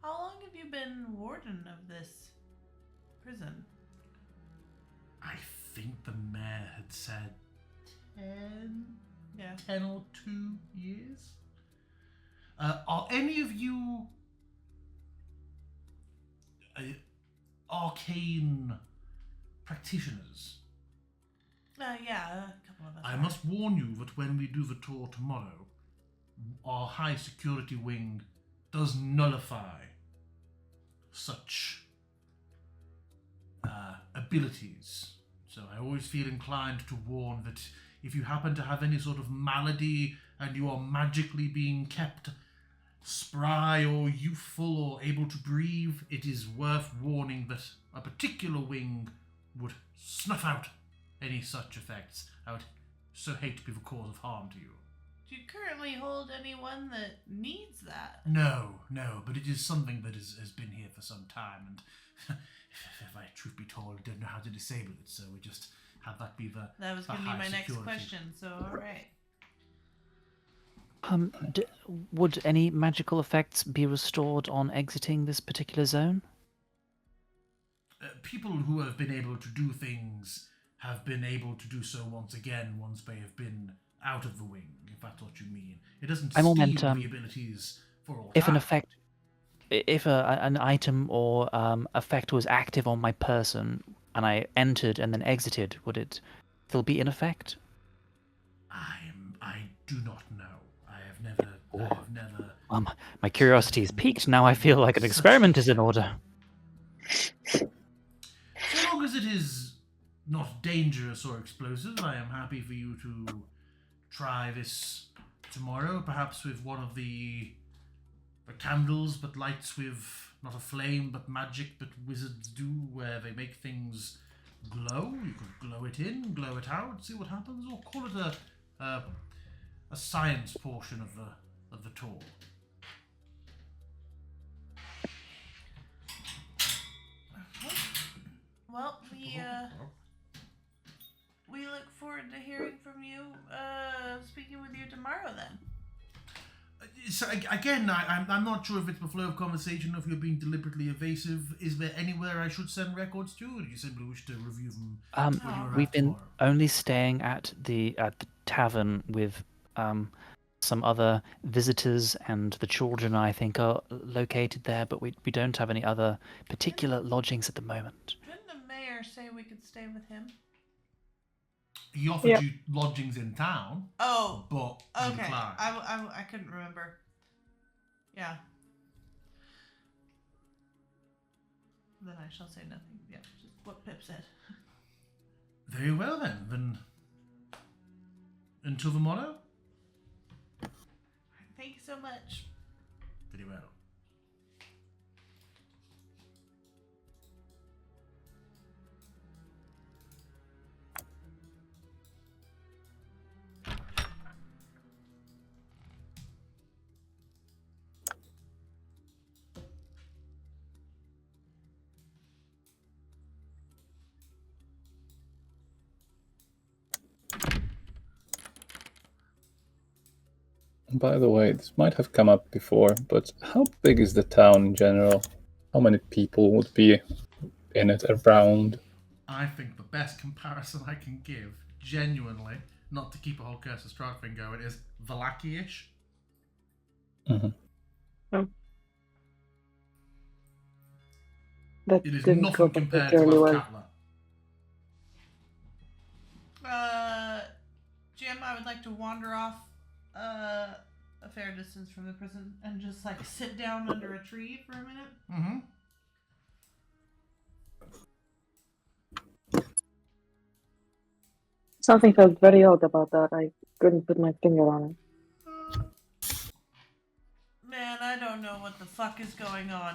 S5: How long have you been warden of this prison?
S1: I think the mayor had said 10,
S5: Yeah.
S1: 10 or 2 years. Are any of you arcane practitioners?
S5: Yeah, a couple of us.
S1: I
S5: are.
S1: must warn you that when we do the tour tomorrow, our high security wing does nullify such abilities. So I always feel inclined to warn that if you happen to have any sort of malady and you are magically being kept spry or youthful or able to breathe, it is worth warning that a particular wing would snuff out any such effects. I would so hate to be the cause of harm to you.
S5: Do you currently hold anyone that needs that?
S1: No, but it is something that has been here for some time, and if I truth be told, I don't know how to disable it, so we just have that be the
S5: That was
S1: the
S5: going to be
S1: high
S5: my next
S1: security.
S5: question, so alright.
S3: Would any magical effects be restored on exiting this particular zone?
S1: People who have been able to do things have been able to do so once again once they have been out of the wing, if that's what you mean. It doesn't
S3: I'm
S1: steal
S3: all meant,
S1: the abilities for all
S3: If an
S1: time.
S3: effect, if an item or effect was active on my person and I entered and then exited, would it still be in effect?
S1: I do not know. I have never.
S3: My curiosity is piqued. Now I feel like an
S1: Such
S3: experiment is in order.
S1: So long as it is not dangerous or explosive, I am happy for you to try this tomorrow, perhaps with one of the candles, but lights with not a flame, but magic that wizards do, where they make things glow. You could glow it in, glow it out, see what happens, or call it a science portion of the tour.
S5: Well, we look forward to hearing from you, speaking with you tomorrow then.
S1: So again, I'm not sure if it's the flow of conversation or if you're being deliberately evasive. Is there anywhere I should send records to, or do you simply wish to review them when you're
S3: We've
S1: out
S3: been
S1: tomorrow?
S3: only staying at the tavern with some other visitors, and the children I think are located there, but we don't have any other particular lodgings at the moment.
S5: Didn't the mayor say we could stay with him?
S1: He offered you lodgings in town,
S5: Oh,
S1: but you
S5: okay.
S1: declined.
S5: I couldn't remember. Yeah. Then I shall say nothing. Yeah, just what Pip said.
S1: Very well then. Until the morrow?
S5: Thank you so much.
S1: Very well.
S4: By the way, this might have come up before, but how big is the town in general? How many people would be in it around?
S1: I think the best comparison I can give, genuinely, not to keep a whole Curse of Strahd thing going, is Valaki-ish.
S4: Mm-hmm.
S2: That
S1: It is
S2: didn't go
S1: nothing compared to
S2: particularly well.
S1: Athkatla.
S5: Jim, I would like to wander off a fair distance from the prison and just like sit down under a tree for a minute.
S1: Mm-hmm.
S2: Something felt very odd about that. I couldn't put my finger on it.
S5: Man, I don't know what the fuck is going on.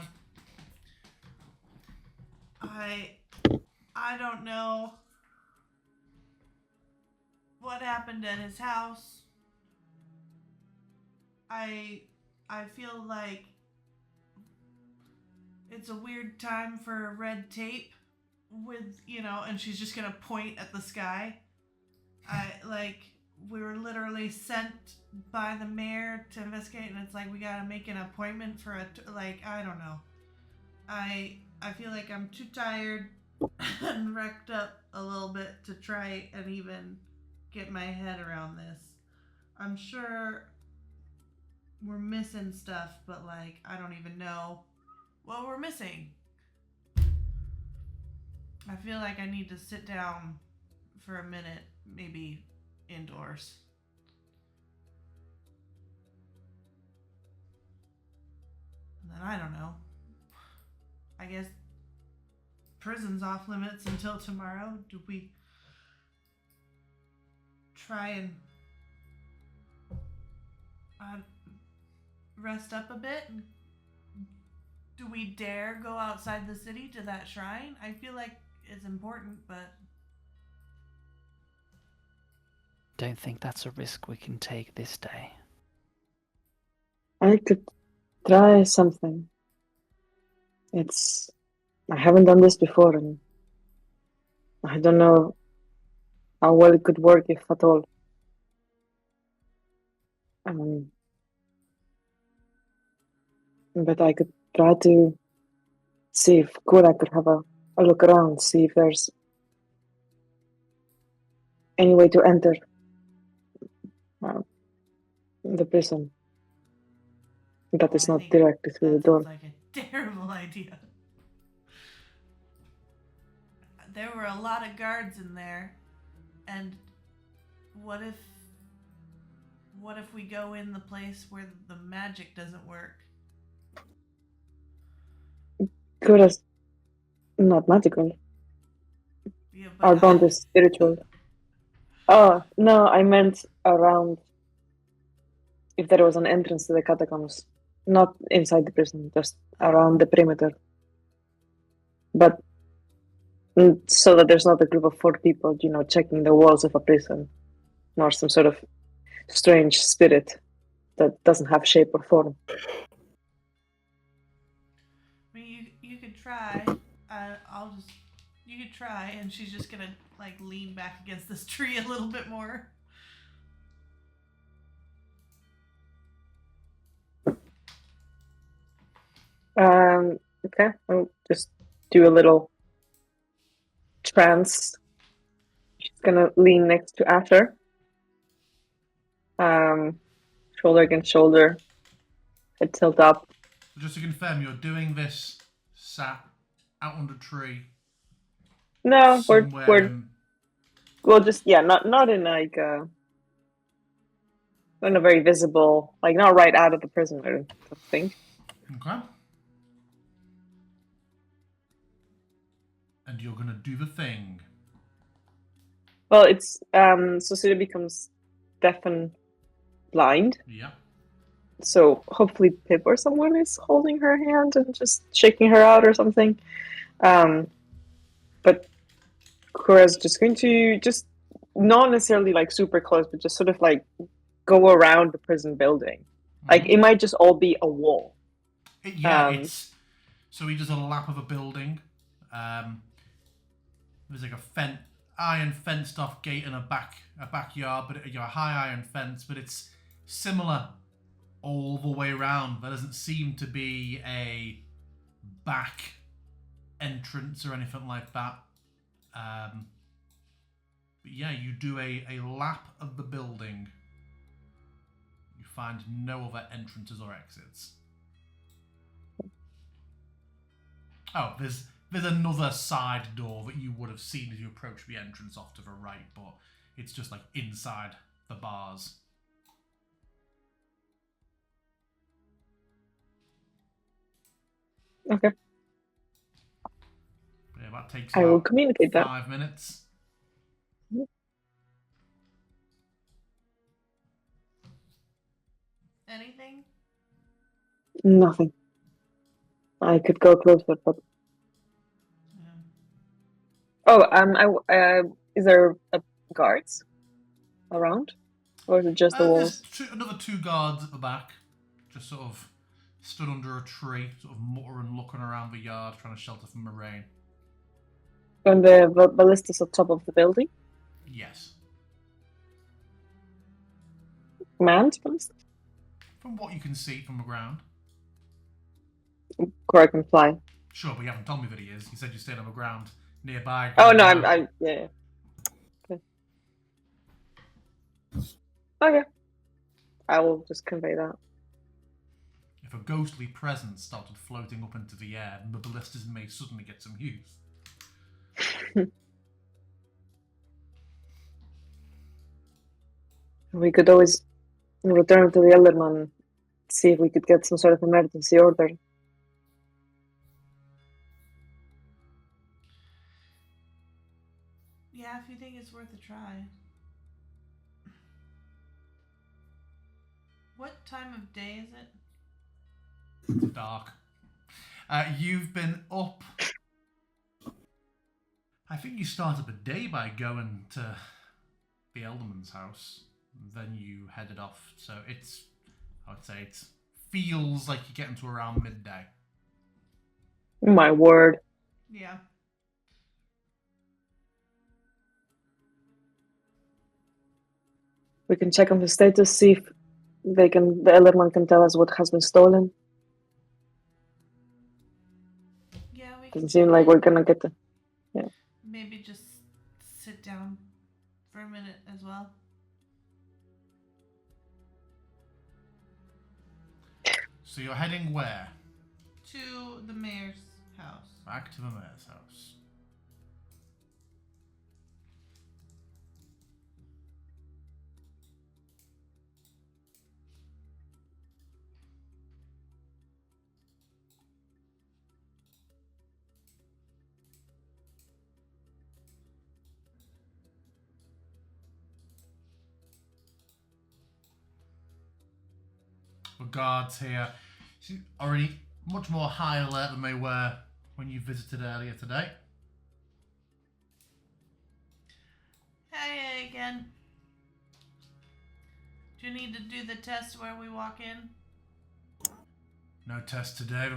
S5: I don't know what happened at his house. I feel like it's a weird time for red tape with, and she's just gonna point at the sky. We were literally sent by the mayor to investigate, and it's like we gotta make an appointment for I don't know. I feel like I'm too tired and wrecked up a little bit to try and even get my head around this. I'm sure we're missing stuff, but I don't even know what we're missing. I feel like I need to sit down for a minute, maybe indoors. And then I don't know. I guess prison's off limits until tomorrow. Do we try and rest up a bit? Do we dare go outside the city to that shrine? I feel like it's important, but
S3: Don't think that's a risk we can take this day.
S2: I could try something. I haven't done this before, and I don't know how well it could work, if at all. Um, but I could try to see if Kura could have a look around, see if there's any way to enter uh, the prison that is
S5: I
S2: not
S5: think
S2: directly through the
S5: that
S2: door.
S5: sounds like a terrible idea. There were a lot of guards in there, and what if we go in the place where the magic doesn't work?
S2: Kura's not magical.
S5: Yeah,
S2: Our
S5: but
S2: bond is spiritual. Oh, no, I meant around if there was an entrance to the catacombs. Not inside the prison, just around the perimeter. But so that there's not a group of 4 people, checking the walls of a prison, nor some sort of strange spirit that doesn't have shape or form.
S5: I mean, you could try. You could try, and she's just gonna like lean back against this tree a little bit more.
S2: Okay, I'll just do a little trance. She's gonna lean next to Asher, shoulder against shoulder, head tilt up.
S1: Just to confirm, you're doing this sat out under a tree
S2: No,
S1: somewhere
S2: we're
S1: in...
S2: we'll just not in like not a very visible, like not right out of the prison, I don't think.
S1: Okay. And you're gonna do the thing.
S2: Well, it's so Siri becomes deaf and blind.
S1: Yeah.
S2: So hopefully Pip or someone is holding her hand and just shaking her out or something. But Kura's just going to just not necessarily like super close, but just sort of like go around the prison building. Like it might just all be a wall.
S1: It's so he does a lap of a building. There's like a iron fenced off gate and a backyard, but a high iron fence, but it's similar all the way around. There doesn't seem to be a back entrance or anything like that. But yeah, you do a lap of the building. You find no other entrances or exits. Oh, there's another side door that you would have seen as you approach the entrance off to the right, but it's just like inside the bars.
S2: Okay.
S1: Yeah, that takes
S2: I will
S1: about
S2: communicate that.
S1: 5 minutes.
S5: Anything?
S2: Nothing. I could go closer, but is there guards around, or is it just the walls?
S1: There's another 2 guards at the back, just sort of stood under a tree, sort of muttering, looking around the yard, trying to shelter from the rain.
S2: And the ballistas on top of the building?
S1: Yes.
S2: Manned ballistas?
S1: From what you can see from the ground.
S2: Kura can fly.
S1: Sure, but you haven't told me that he is. You said you stayed on the ground nearby.
S2: Oh no, I'm yeah. Okay. Okay. I will just convey that.
S1: If a ghostly presence started floating up into the air, then the ballistas may suddenly get some use.
S2: We could always return to the Elderman and see if we could get some sort of emergency order.
S5: Yeah, if you think it's worth a try. What time of day is it?
S1: It's dark. You've been up. I think you start up a day by going to the Elderman's house. Then you headed off. So I would say it feels like you're getting to around midday.
S2: My word.
S5: Yeah.
S2: We can check on the status, see if the Elderman can tell us what has been stolen.
S5: Yeah, we can
S2: Doesn't seem like we're gonna get the.
S5: maybe just sit down for a minute as well.
S1: So you're heading where?
S5: To the mayor's house.
S1: Back to the mayor's house. The guards here already much more high alert than they were when you visited earlier today.
S5: Hey again. Do you need to do the test where we walk in?
S1: No test today, the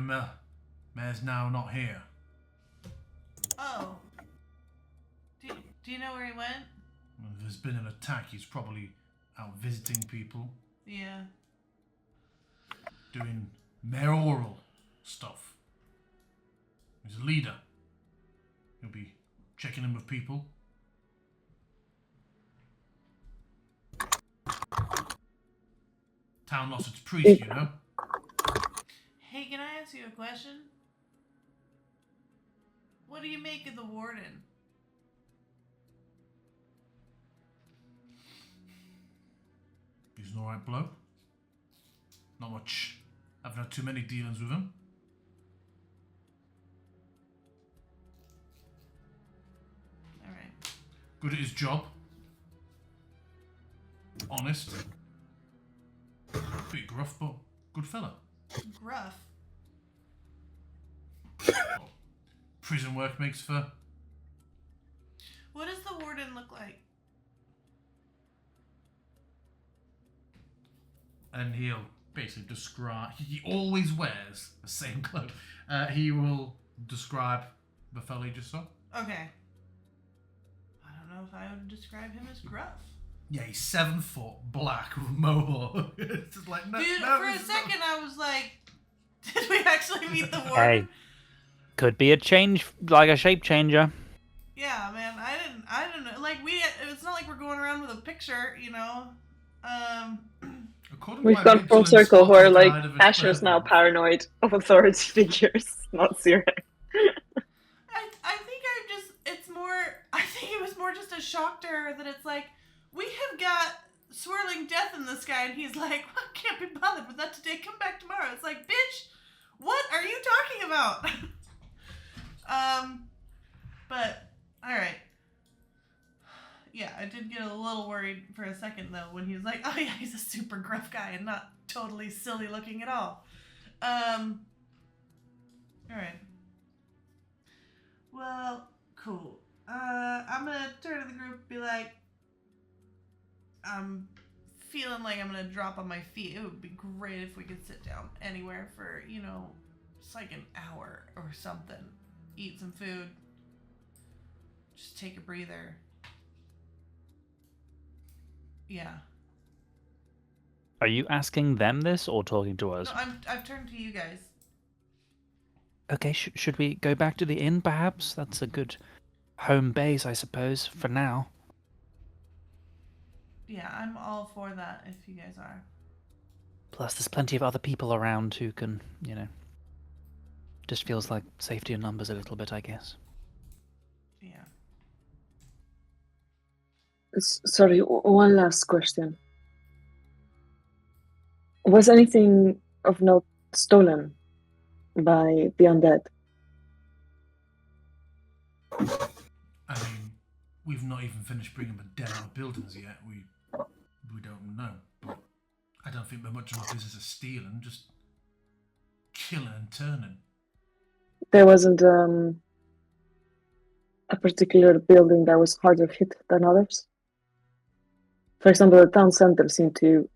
S1: mayor's now not here.
S5: Oh. Do you know where he went?
S1: Well, if there's been an attack, he's probably out visiting people,
S5: Yeah.
S1: doing mayoral stuff. He's a leader. He'll be checking in with people. Town lost its priest, you know.
S5: Hey, can I ask you a question? What do you make of the warden?
S1: He's an alright bloke. Not much. I've had too many dealings with him.
S5: Alright.
S1: Good at his job. Honest. Bit gruff, but good fella.
S5: Gruff.
S1: Well, prison work makes for...
S5: What does the warden look like?
S1: And he'll basically describe... He always wears the same clothes. He will describe the fella you just saw.
S5: Okay. I don't know if I would describe him as gruff.
S1: Yeah, he's 7 foot, black, with a mohawk. It's just like, no,
S5: Dude,
S1: no,
S5: for a
S1: it's
S5: second I was like, did we actually meet the warden?
S3: Hey, could be a change, like a shape changer.
S5: Yeah, man, I didn't know. Like, it's not like we're going around with a picture, you know?
S1: According to
S2: We've
S1: my
S2: gone full
S1: vigilant
S2: circle where,
S1: Scottish
S2: like,
S1: guide of his
S2: Asher's now
S1: presence-
S2: paranoid of authority figures, not Sirek.
S5: I think I think it was more just a shock to her that it's like, we have got swirling death in the sky, and he's like, well, I can't be bothered with that today, come back tomorrow. It's like, bitch, what are you talking about? But, alright. Yeah, I did get a little worried for a second, though, when he was like, oh yeah, he's a super gruff guy and not totally silly looking at all. Alright. Well, cool. I'm gonna turn to the group and be like, I'm feeling like I'm gonna drop on my feet. It would be great if we could sit down anywhere for, you know, it's like an hour or something. Eat some food. Just take a breather. Yeah.
S3: Are you asking them this or talking to us?
S5: No, I've turned to you guys.
S3: Okay, should we go back to the inn, perhaps? That's a good home base, I suppose, for now.
S5: Yeah, I'm all for that if you guys are.
S3: Plus, there's plenty of other people around who can, you know... Just feels like safety in numbers a little bit, I guess.
S5: Yeah.
S2: Sorry, one last question. Was anything of note stolen by the undead?
S1: I mean, we've not even finished bringing the dead out of buildings yet. We don't know. But I don't think they're much of a business of stealing. Just killing and turning.
S2: There wasn't a particular building that was harder hit than others. For example, the town center seemed to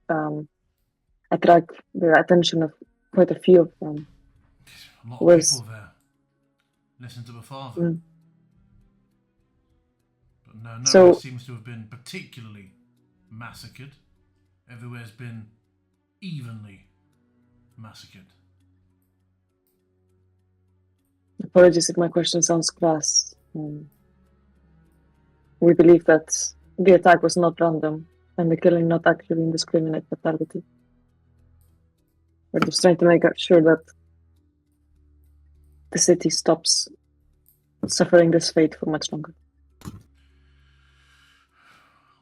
S2: attract the attention of quite a few of them.
S1: A lot of
S2: Was-
S1: people there. Listen to my father.
S2: Mm.
S1: But no,
S2: So-
S1: nowhere seems to have been particularly massacred. Everywhere's been evenly massacred.
S2: Apologies if my question sounds crass. We believe that the attack was not random and the killing not actually indiscriminate fatality. We're just trying to make sure that the city stops suffering this fate for much longer.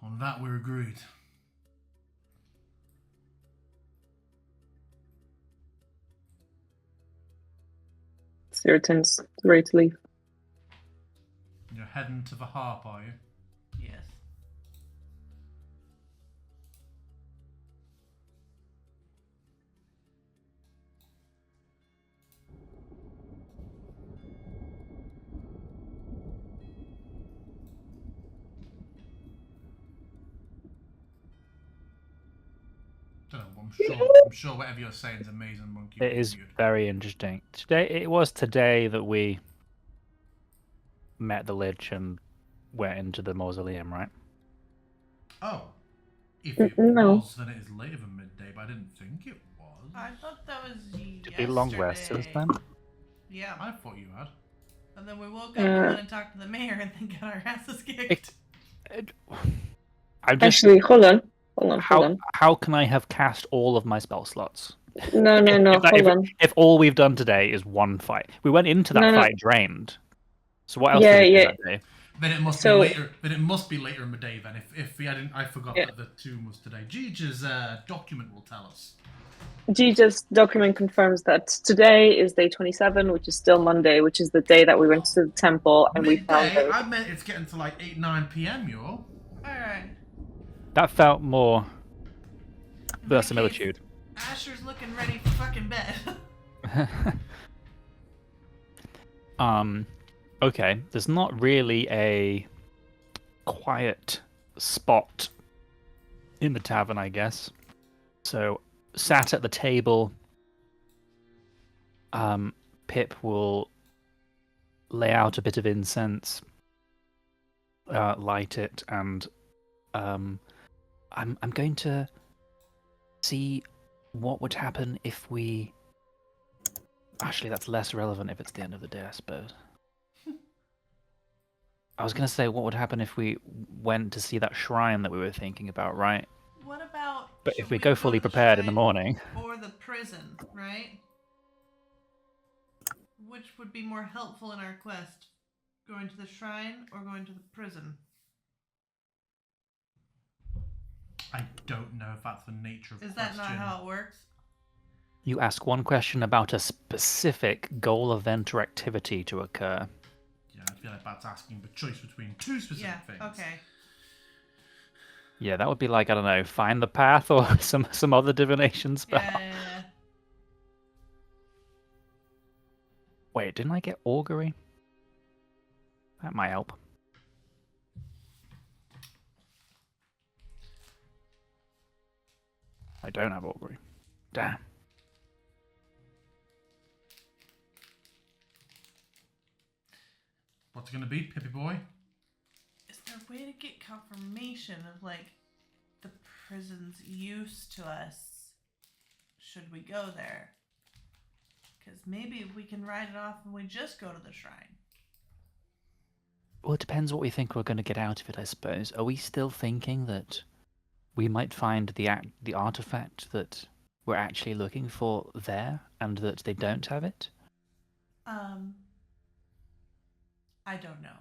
S1: On that, we're agreed.
S2: Sarah turns ready to leave.
S1: You're heading to the harp, are you?
S5: Yes.
S1: Don't know. I'm sure whatever you're saying is amazing, Monkey.
S3: It is
S1: Weird.
S3: very interesting. It was today that we met the Lich and went into the mausoleum, right?
S1: Oh, if it
S2: No.
S1: was, then it is later than midday. But I didn't think it was.
S5: I thought that was
S3: Did
S5: yesterday.
S3: we long rest since then?
S5: Yeah.
S1: I thought you had.
S5: And then we woke up and went and talked to the mayor and then got our asses kicked.
S3: I'm just
S2: Actually, hold on.
S3: how can I have cast all of my spell slots?
S2: No, hold on.
S3: If all we've done today is one fight, we went into that
S2: No.
S3: fight drained. So what else
S2: Yeah,
S3: did we do
S2: yeah.
S3: that day?
S1: Then it must
S2: So-
S1: be later. Then it must be later in the day. Then if we hadn't, I forgot
S2: Yeah.
S1: that the tomb was today. Gigi's document will tell us.
S2: Gigi's document confirms that today is day 27, which is still Monday, which is the day that we went to the temple and we found
S1: Midday.
S2: her.
S1: I meant it's getting to like 8-9 p.m. Yo.
S5: Alright.
S3: That felt more
S5: In that
S3: verisimilitude.
S5: case, Asher's looking ready for fucking bed.
S3: Okay, there's not really a quiet spot in the tavern, I guess. So, sat at the table, Pip will lay out a bit of incense, light it, and I'm going to see what would happen if we. Actually, that's less relevant if it's the end of the day, I suppose. I was going to say, what would happen if we went to see that shrine that we were thinking about, right?
S5: What about?
S3: But
S5: should
S3: if we go
S5: to
S3: fully
S5: the
S3: prepared in the
S5: shrine
S3: morning,
S5: or the prison, right? Which would be more helpful in our quest? Going to the shrine or going to the prison?
S1: I don't know if that's the nature of the
S5: Is that
S1: question.
S5: not how it works?
S3: you ask one question about a specific goal, event, or activity to occur.
S1: Yeah, I feel like that's asking the choice between two specific
S5: Yeah.
S1: things.
S5: Okay.
S3: Yeah, that would be like, I don't know, find the path or some other divination spell.
S5: Yeah.
S3: Wait, didn't I get augury? That might help. I don't have augury. Damn.
S1: What's it gonna be, Pippy boy?
S5: Is there a way to get confirmation of like the prison's use to us? Should we go there? Because maybe we can write it off and we just go to the shrine.
S3: Well, it depends what we think we're going to get out of it, I suppose. Are we still thinking that we might find the artifact that we're actually looking for there, and that they don't have it?
S5: I don't know.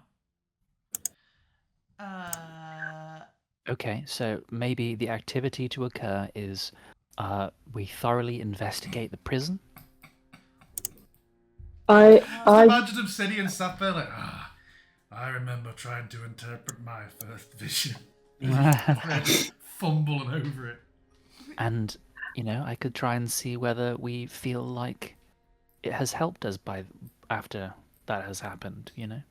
S3: Okay, so maybe the activity to occur is we thoroughly investigate the prison.
S2: I
S1: Imagine Obsidian sat there like, I remember trying to interpret my first vision. Fumbling over it.
S3: And, I could try and see whether we feel like it has helped us after that has happened, you know?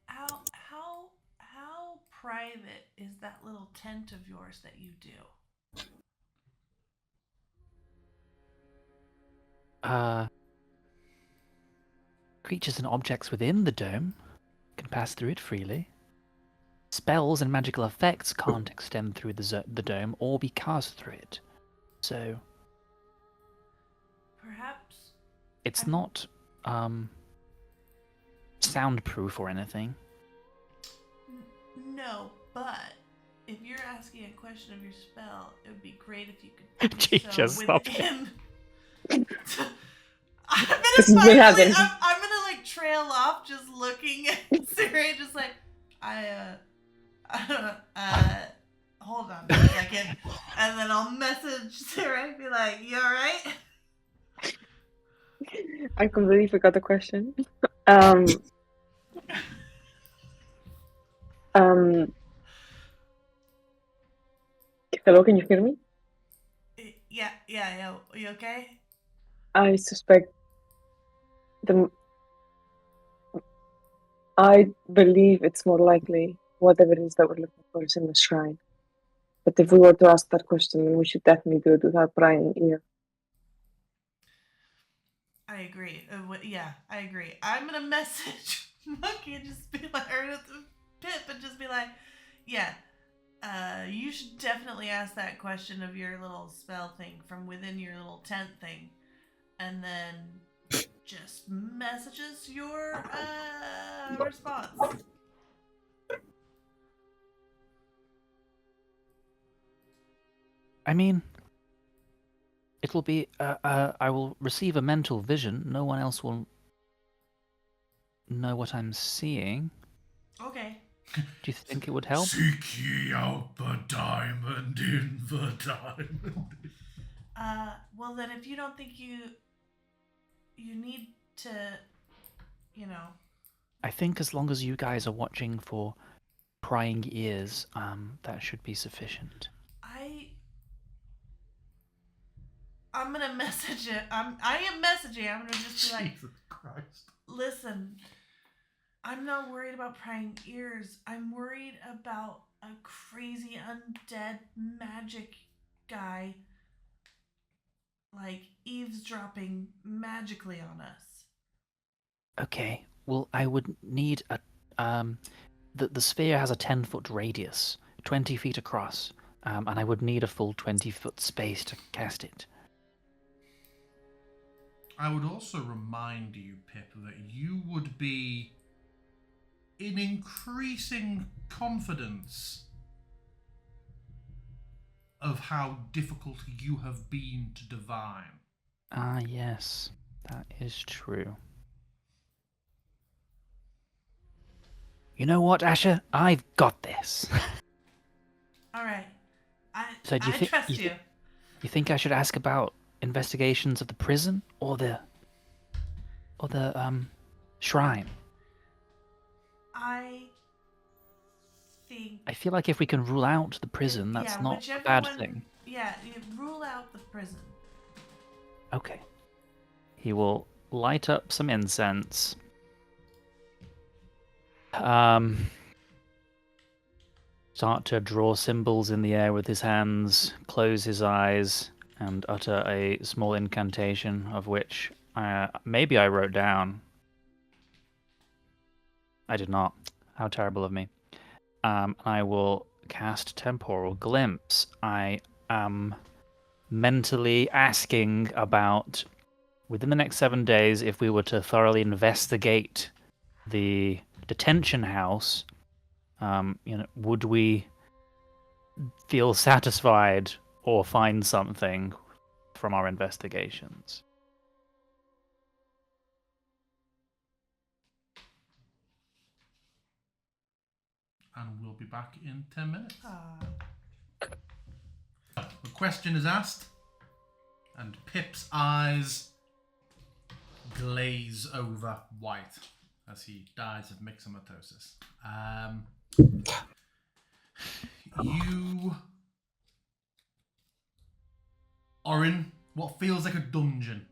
S5: How private is that little tent of yours that you do?
S3: Creatures and objects within the dome can pass through it freely. Spells and magical effects can't extend through the dome or be cast through it. So
S5: Perhaps
S3: it's not soundproof or anything.
S5: no, but if you're asking a question of your spell, it would be great if you could do
S3: Chicha,
S5: so
S3: stop it.
S5: within.
S2: This is what happened.
S5: I'm gonna like trail off, just looking at Sarah, just like hold on a second, and then I'll message Sarah and be like, "You all right?"
S2: I completely forgot the question. Hello, can you hear me?
S5: Yeah. You okay?
S2: I suspect I believe it's more likely whatever it is that we're looking for is in the shrine. But if we were to ask that question, we should definitely do it without prying ear.
S5: I agree. Yeah, I agree. I'm gonna message Monkey and just be like, or Pip, and just be like, yeah, you should definitely ask that question of your little spell thing from within your little tent thing, and then just messages your response.
S3: I mean, it will be. I will receive a mental vision. No one else will know what I'm seeing.
S5: Okay.
S3: Do you think it would help?
S1: Seek ye out the diamond in the diamond.
S5: Well then, if you don't think you need to, you know.
S3: I think as long as you guys are watching for prying ears, that should be sufficient.
S5: I'm gonna message it. I am messaging. I'm gonna just be like,
S1: Jesus Christ.
S5: listen, I'm not worried about prying ears. I'm worried about a crazy undead magic guy, like, eavesdropping magically on us.
S3: Okay. Well, I would need a the sphere has a 10-foot radius, 20 feet across, and I would need a full 20-foot space to cast it.
S1: I would also remind you, Pip, that you would be in increasing confidence of how difficult you have been to divine.
S3: Ah, yes, that is true. You know what, Asher? I've got this.
S5: All right.
S3: So do you
S5: I
S3: think
S5: trust you.
S3: You think I should ask about investigations of the prison or the shrine?
S5: I think.
S3: I feel like if we can rule out the prison, that's not a
S5: whichever
S3: bad
S5: one,
S3: thing.
S5: Yeah, you rule out the prison.
S3: Okay. He will light up some incense. Start to draw symbols in the air with his hands, close his eyes, and utter a small incantation of which maybe I wrote down. I did not. How terrible of me. I will cast Temporal Glimpse. I am mentally asking about, within the next 7 days, if we were to thoroughly investigate the detention house, would we feel satisfied or find something from our investigations?
S1: And we'll be back in 10 minutes. The question is asked, and Pip's eyes glaze over white as he dies of myxomatosis. You are in what feels like a dungeon.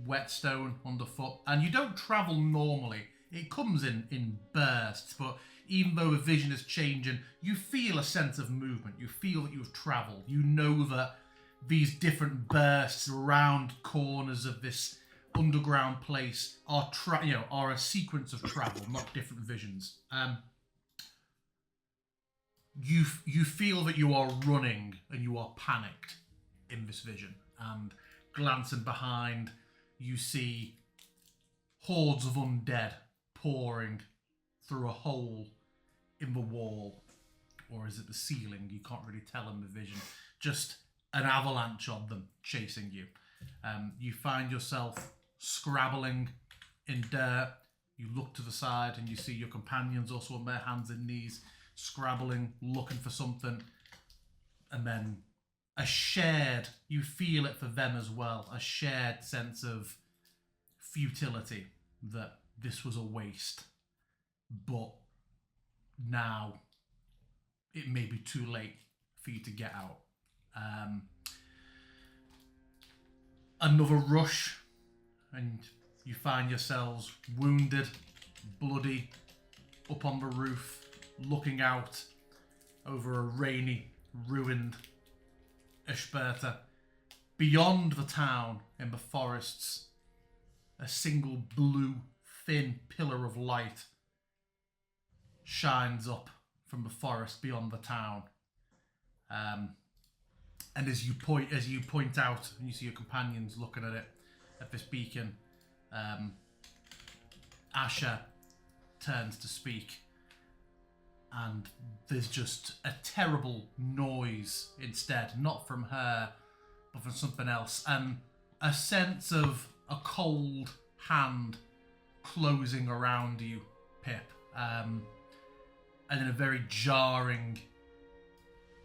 S1: whetstone underfoot, and you don't travel normally. It comes in bursts, but even though the vision is changing, you feel a sense of movement. You feel that you've travelled. You know that these different bursts around corners of this underground place are a sequence of travel, not different visions. You feel that you are running and you are panicked in this vision, and glancing behind, you see hordes of undead pouring through a hole in the wall, or is it the ceiling? You can't really tell in the vision. Just an avalanche of them chasing you. You find yourself scrabbling in dirt. You look to the side and you see your companions also on their hands and knees, scrabbling, looking for something. And then you feel it for them as well, a shared sense of futility, that this was a waste. But now it may be too late for you to get out. Another rush, and you find yourselves wounded, bloody, up on the roof, looking out over a rainy, ruined Eshperta. Beyond the town, in the forests, a single blue, thin pillar of light shines up from the forest beyond the town. And as you point out, and you see your companions looking at it, at this beacon, Asha turns to speak, and there's just a terrible noise instead, not from her, but from something else, and a sense of a cold hand closing around you, Pip, and in a very jarring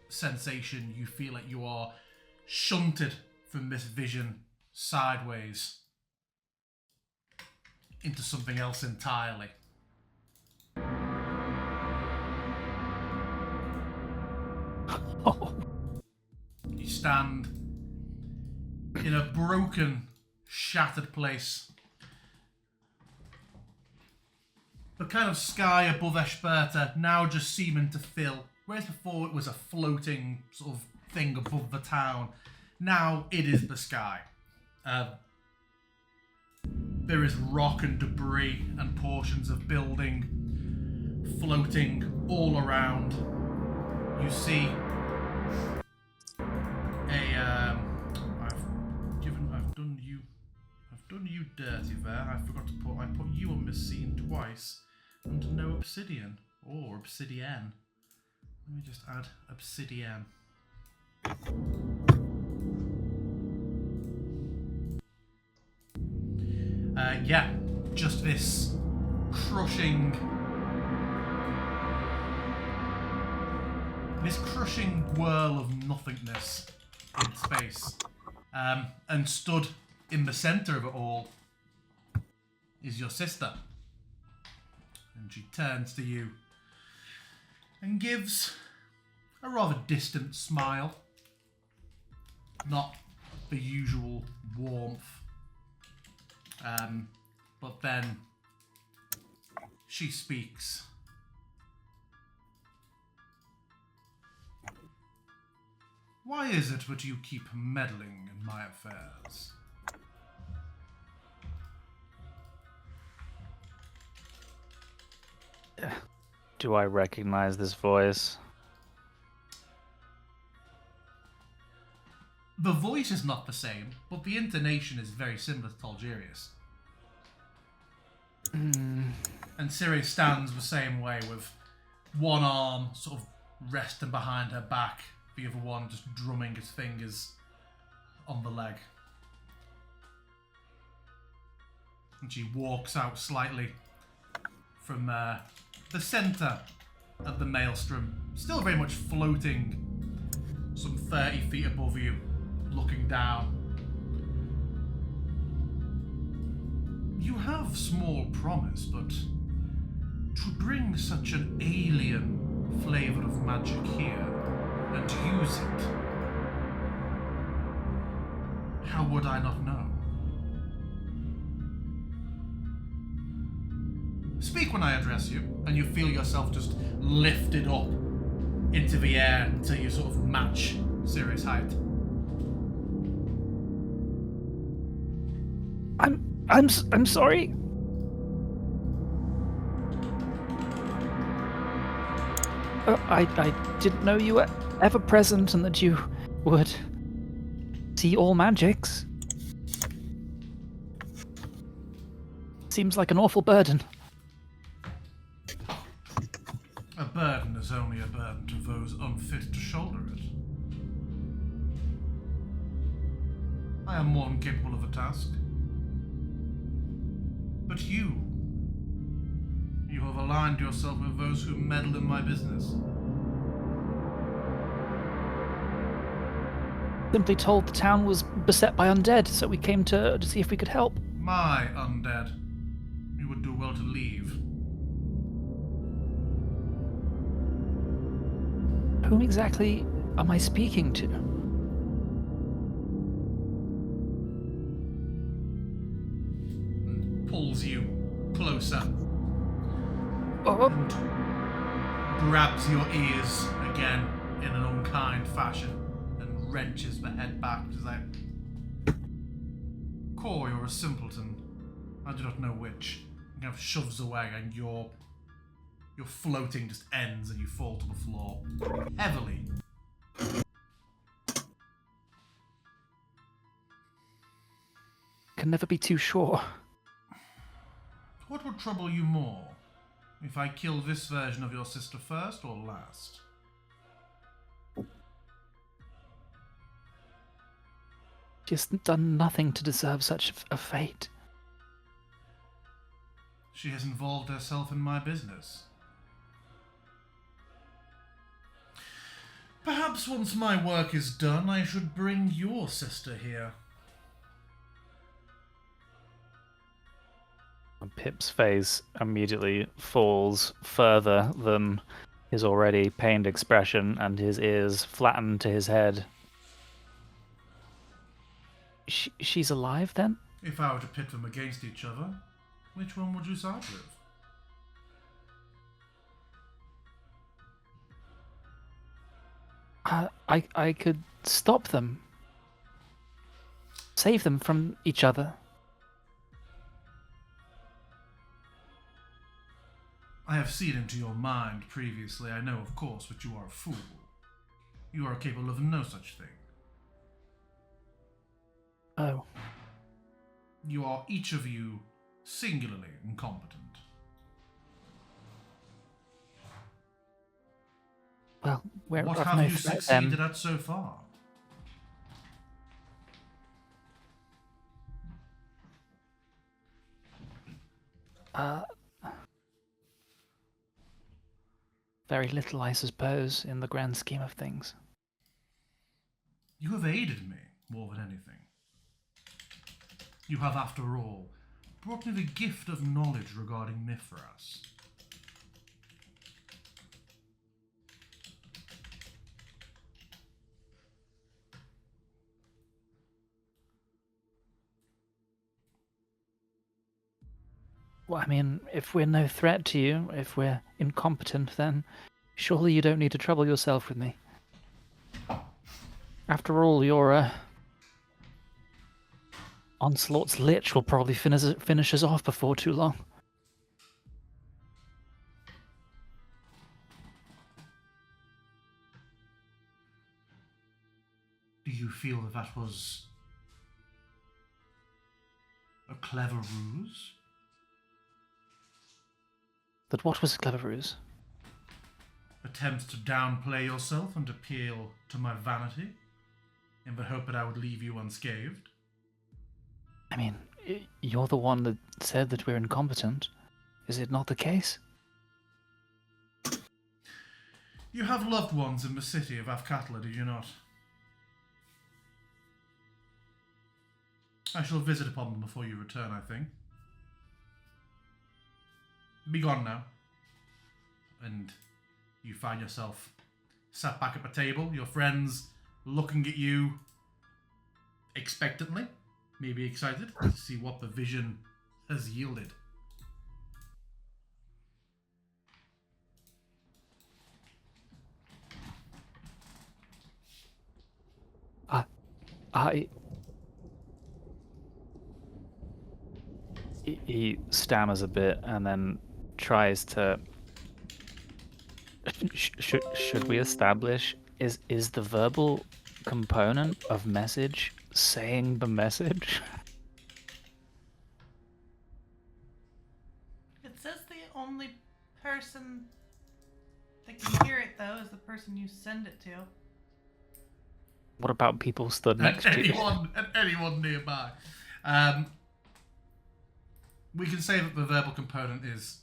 S1: sensation, you feel like you are shunted from this vision sideways into something else entirely.
S3: Oh.
S1: You stand in a broken, shattered place. The kind of sky above Eshperta now just seeming to fill. Whereas before it was a floating sort of thing above the town, now it is the sky. There is rock and debris and portions of building floating all around. You see I've done you dirty there. I forgot to I put you on this scene twice under no obsidian or obsidian. Let me just add obsidian. Just this crushing whirl of nothingness in space. And stood in the center of it all is your sister. And she turns to you and gives a rather distant smile. Not the usual warmth. But then she speaks. Why is it that you keep meddling in my affairs?
S3: Do I recognize this voice?
S1: The voice is not the same, but the intonation is very similar to Tolgerius. And Ciri stands the same way, with one arm sort of resting behind her back, the other one just drumming his fingers on the leg. And she walks out slightly from the centre of the maelstrom, still very much floating some 30 feet above you, looking down. You have small promise, but to bring such an alien flavour of magic here and use it, how would I not know? Speak when I address you, and you feel yourself just lifted up into the air until you sort of match Sirius' height.
S3: I'm sorry. I didn't know you were ever present and that you would see all magics. Seems like an awful burden.
S1: A burden is only a burden to those unfit to shoulder it. I am more than capable of a task. But you have aligned yourself with those who meddle in my business.
S3: Simply told the town was beset by undead, so we came to see if we could help.
S1: My undead. You would do well to leave.
S3: Whom exactly am I speaking to?
S1: And pulls you closer.
S3: Oh,
S1: And grabs your ears again in an unkind fashion and wrenches the head back. She's like, Core, you're a simpleton. I do not know which. And kind of shoves away, and your floating just ends and you fall to the floor heavily.
S3: can never be too sure.
S1: What would trouble you more? If I kill this version of your sister first or last?
S3: She's done nothing to deserve such a fate.
S1: She has involved herself in my business. Perhaps once my work is done, I should bring your sister here.
S3: Pip's face immediately falls further than his already pained expression, and his ears flatten to his head. She's alive, then?
S1: If I were to pit them against each other, which one would you side with?
S3: I could stop them. Save them from each other.
S1: I have seen into your mind previously. I know, of course, that you are a fool. You are capable of no such thing.
S3: Oh.
S1: You are each of you singularly incompetent.
S3: Well, we're
S1: What
S3: of
S1: have
S3: no
S1: you
S3: threat,
S1: succeeded at so far?
S3: Very little, I suppose, in the grand scheme of things.
S1: You have aided me more than anything. You have, after all, brought me the gift of knowledge regarding Mithras.
S3: Well, I mean, if we're no threat to you, if we're incompetent, then surely you don't need to trouble yourself with me. After all, your Onslaught's Lich will probably finish us off before too long.
S1: Do you feel that that was a clever ruse?
S3: But what was clever ruse?
S1: Attempts to downplay yourself and appeal to my vanity in the hope that I would leave you unscathed?
S3: I mean, you're the one that said that we're incompetent. Is it not the case?
S1: You have loved ones in the city of Athkatla, do you not? I shall visit upon them before you return, I think. Be gone now. And you find yourself sat back at the table, your friends looking at you expectantly, maybe excited to see what the vision has yielded.
S3: I. He stammers a bit and then tries to. Should we establish is the verbal component of message saying the message?
S5: It says the only person that can hear it, though, is the person you send it to.
S3: What about people stood next to you?
S1: Anyone nearby. We can say that the verbal component is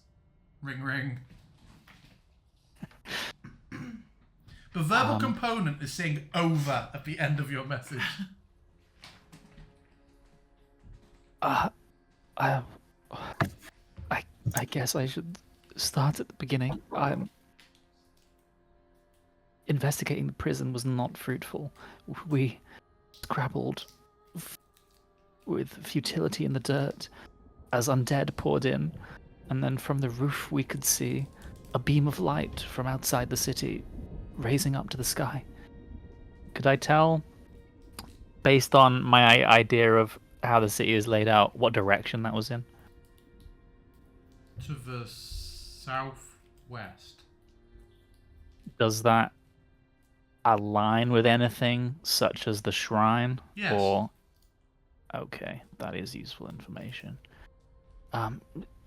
S1: ring ring. The verbal component is saying over at the end of your message.
S3: I guess I should start at the beginning. Investigating the prison was not fruitful. We scrabbled with futility in the dirt as undead poured in, and then from the roof we could see a beam of light from outside the city raising up to the sky. Could I tell, based on my idea of how the city is laid out, what direction that was in?
S1: To the southwest.
S3: Does that align with anything, such as the shrine?
S1: Yes.
S3: Or... Okay, that is useful information.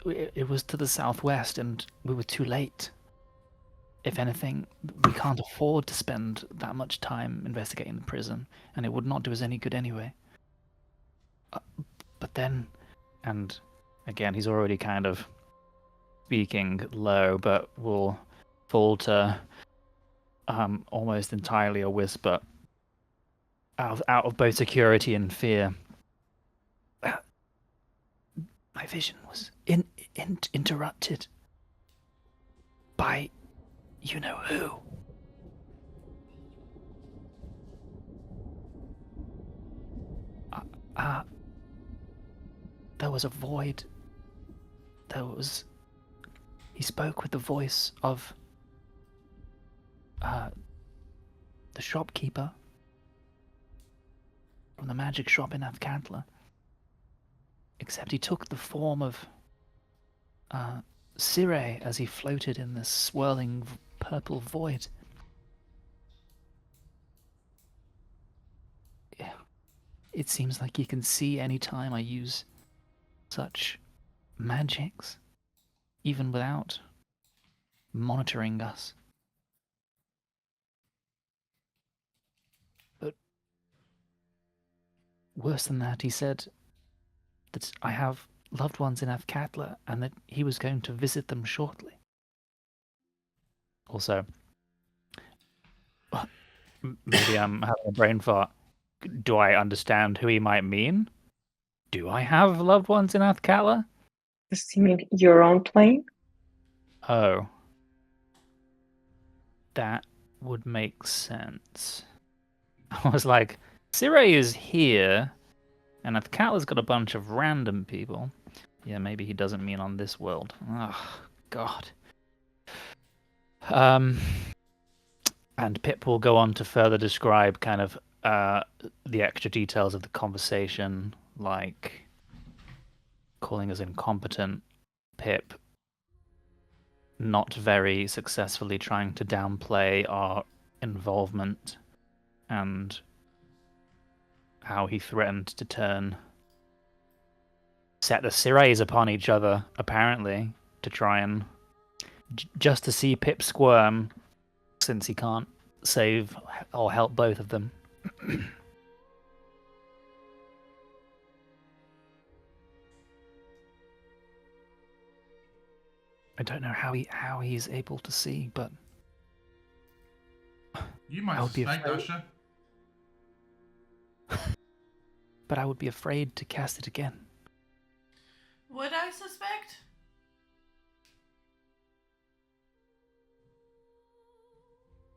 S3: It was to the southwest, and we were too late. If anything, we can't afford to spend that much time investigating the prison, and it would not do us any good anyway. But then, and again, he's already kind of speaking low, but will fall to almost entirely a whisper, out of both security and fear. My vision was interrupted by you know who. There was a void. He spoke with the voice of the shopkeeper from the magic shop in Athkatla. Except he took the form of Sire as he floated in this swirling purple void. Yeah. It seems like he can see any time I use such magics, even without monitoring us. But worse than that, he said that I have loved ones in Athkatla and that he was going to visit them shortly. Also, maybe I'm having a brain fart. Do I understand who he might mean? Do I have loved ones in Athkatla?
S2: Does he mean your own plane?
S3: Oh. That would make sense. I was like, Sire is here, and Athkatla's got a bunch of random people. Yeah, maybe he doesn't mean on this world. Oh, God. And Pip will go on to further describe kind of the extra details of the conversation, like calling us incompetent, Pip not very successfully trying to downplay our involvement, and how he threatened to set the Sires upon each other, apparently, to try and just to see Pip squirm, since he can't save or help both of them. I don't know how he's able to see, but
S1: You might
S3: I would be
S1: suspect,
S3: afraid.
S1: Asher.
S3: But I would be afraid to cast it again.
S5: Would I suspect?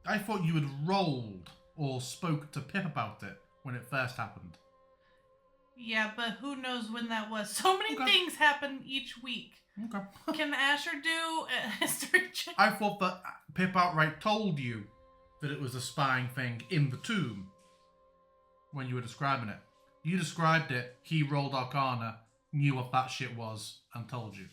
S1: I thought you had rolled or spoke to Pip about it when it first happened.
S5: Yeah, but who knows when that was? So many
S1: Okay.
S5: things happen each week.
S1: Okay.
S5: Can Asher do a history check?
S1: I thought that Pip outright told you that it was a spying thing in the tomb when you were describing it. You described it, he rolled Arcana, knew what that shit was, and told you.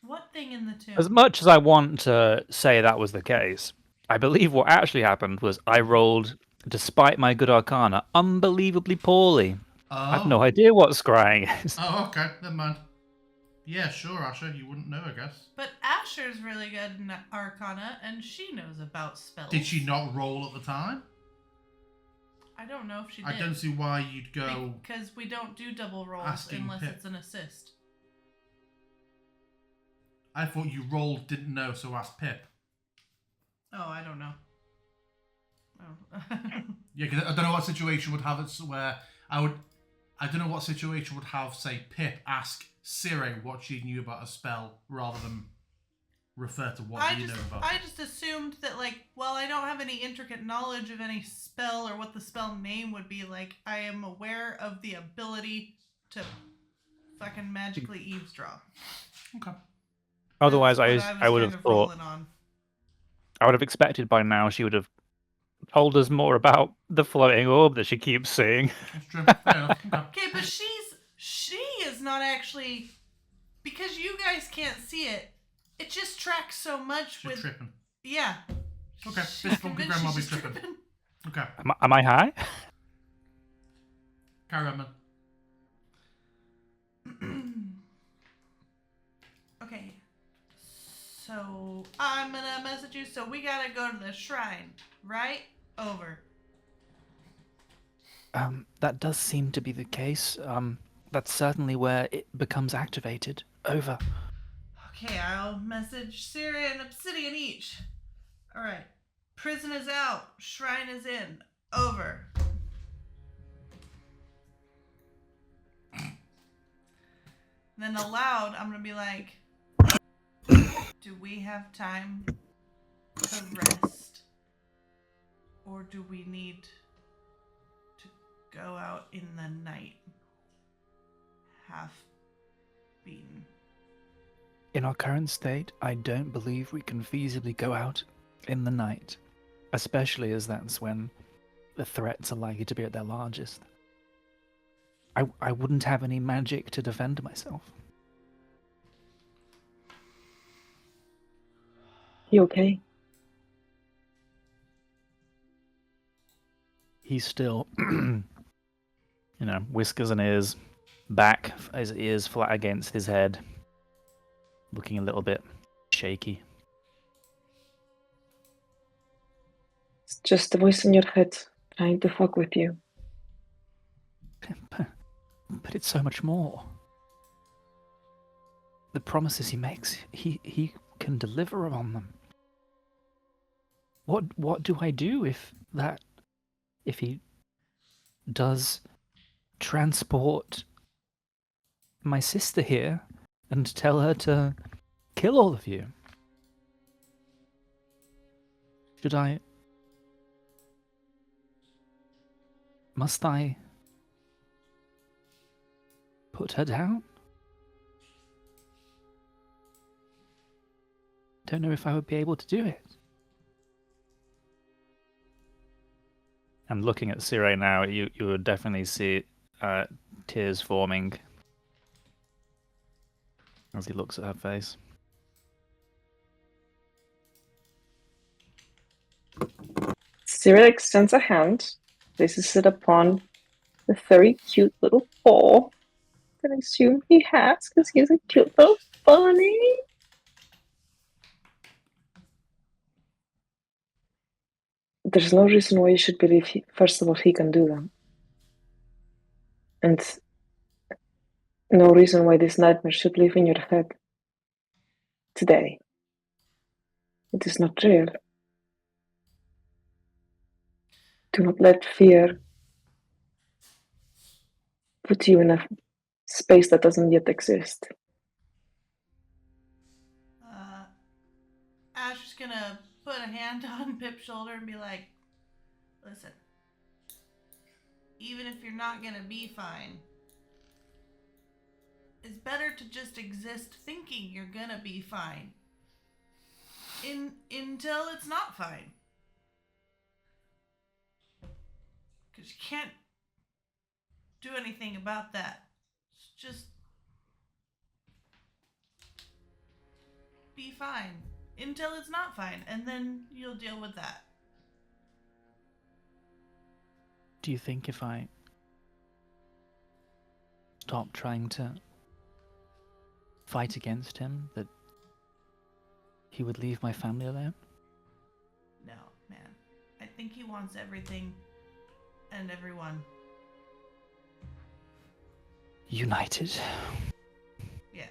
S5: What thing in the tomb?
S3: As much as I want to say that was the case, I believe what actually happened was I rolled, despite my good arcana, unbelievably poorly. I have no idea what scrying is.
S1: Oh, okay. Never mind. Yeah, sure, Asher. You wouldn't know, I guess.
S5: But Asher's really good in Arcana, and she knows about spells.
S1: Did she not roll at the time?
S5: I don't know if she did.
S1: I don't see why you'd go...
S5: Because we don't do double rolls
S1: asking
S5: unless
S1: Pip.
S5: it's an assist.
S1: I thought you rolled, didn't know, so asked Pip.
S5: Oh, I don't know. Oh.
S1: Yeah, because I don't know what situation would have it where I don't know what situation would have, say, Pip ask Sire what she knew about a spell rather than refer to what you know about
S5: I
S1: it.
S5: just assumed that, like, well, I don't have any intricate knowledge of any spell or what the spell name would be. Like, I am aware of the ability to fucking magically eavesdrop.
S1: Okay.
S3: Otherwise,
S5: That's what
S3: I would
S5: kind
S3: have
S5: of
S3: thought,
S5: rolling on.
S3: I would have expected by now she would have told us more about the floating orb that she keeps seeing.
S1: That's true. Fair enough. Okay.
S5: Okay, but she is not actually, because you guys can't see it. It just tracks so much
S1: She's
S5: with
S1: tripping.
S5: yeah.
S1: Okay.
S5: She's
S1: This funky
S5: convinced
S1: grandma be
S5: she's
S1: tripping. Okay.
S3: Am I high?
S1: Carry on, man.
S5: Okay. So I'm gonna message you. So we gotta go to the shrine, right? Over.
S3: That does seem to be the case. That's certainly where it becomes activated. Over.
S5: Okay, I'll message Syria and Obsidian each. Alright. Prison is out. Shrine is in. Over. Then aloud, I'm gonna be like, do we have time to rest? Or do we need to go out in the night? Half beaten.
S3: In our current state, I don't believe we can feasibly go out in the night, especially as that's when the threats are likely to be at their largest. I wouldn't have any magic to defend myself.
S2: You okay?
S3: He's still, whiskers and ears, back, his ears flat against his head, looking a little bit shaky.
S2: It's just the voice in your head trying to fuck with you.
S3: But it's so much more. The promises he makes, he can deliver on them. What do I do if he does transport my sister here and tell her to kill all of you? Must I put her down? Don't know if I would be able to do it. I'm looking at Sire now. You would definitely see tears forming as he looks at her face.
S2: Cyril extends a hand, places it upon the very cute little paw that I assume he has because he's a cute little bunny. There's no reason why you should believe first of all, he can do that. And no reason why this nightmare should live in your head today. It is not real. Do not let fear put you in a space that doesn't yet exist.
S5: Ash is gonna put a hand on Pip's shoulder and be like, listen, even if you're not gonna be fine, it's better to just exist thinking you're gonna be fine until it's not fine. Because you do anything about that. Just be fine until it's not fine, and then you'll deal with that.
S3: Do you think if I stop trying to fight against him that he would leave my family alone?
S5: No, man. I think he wants everything and everyone.
S3: United.
S5: Yeah.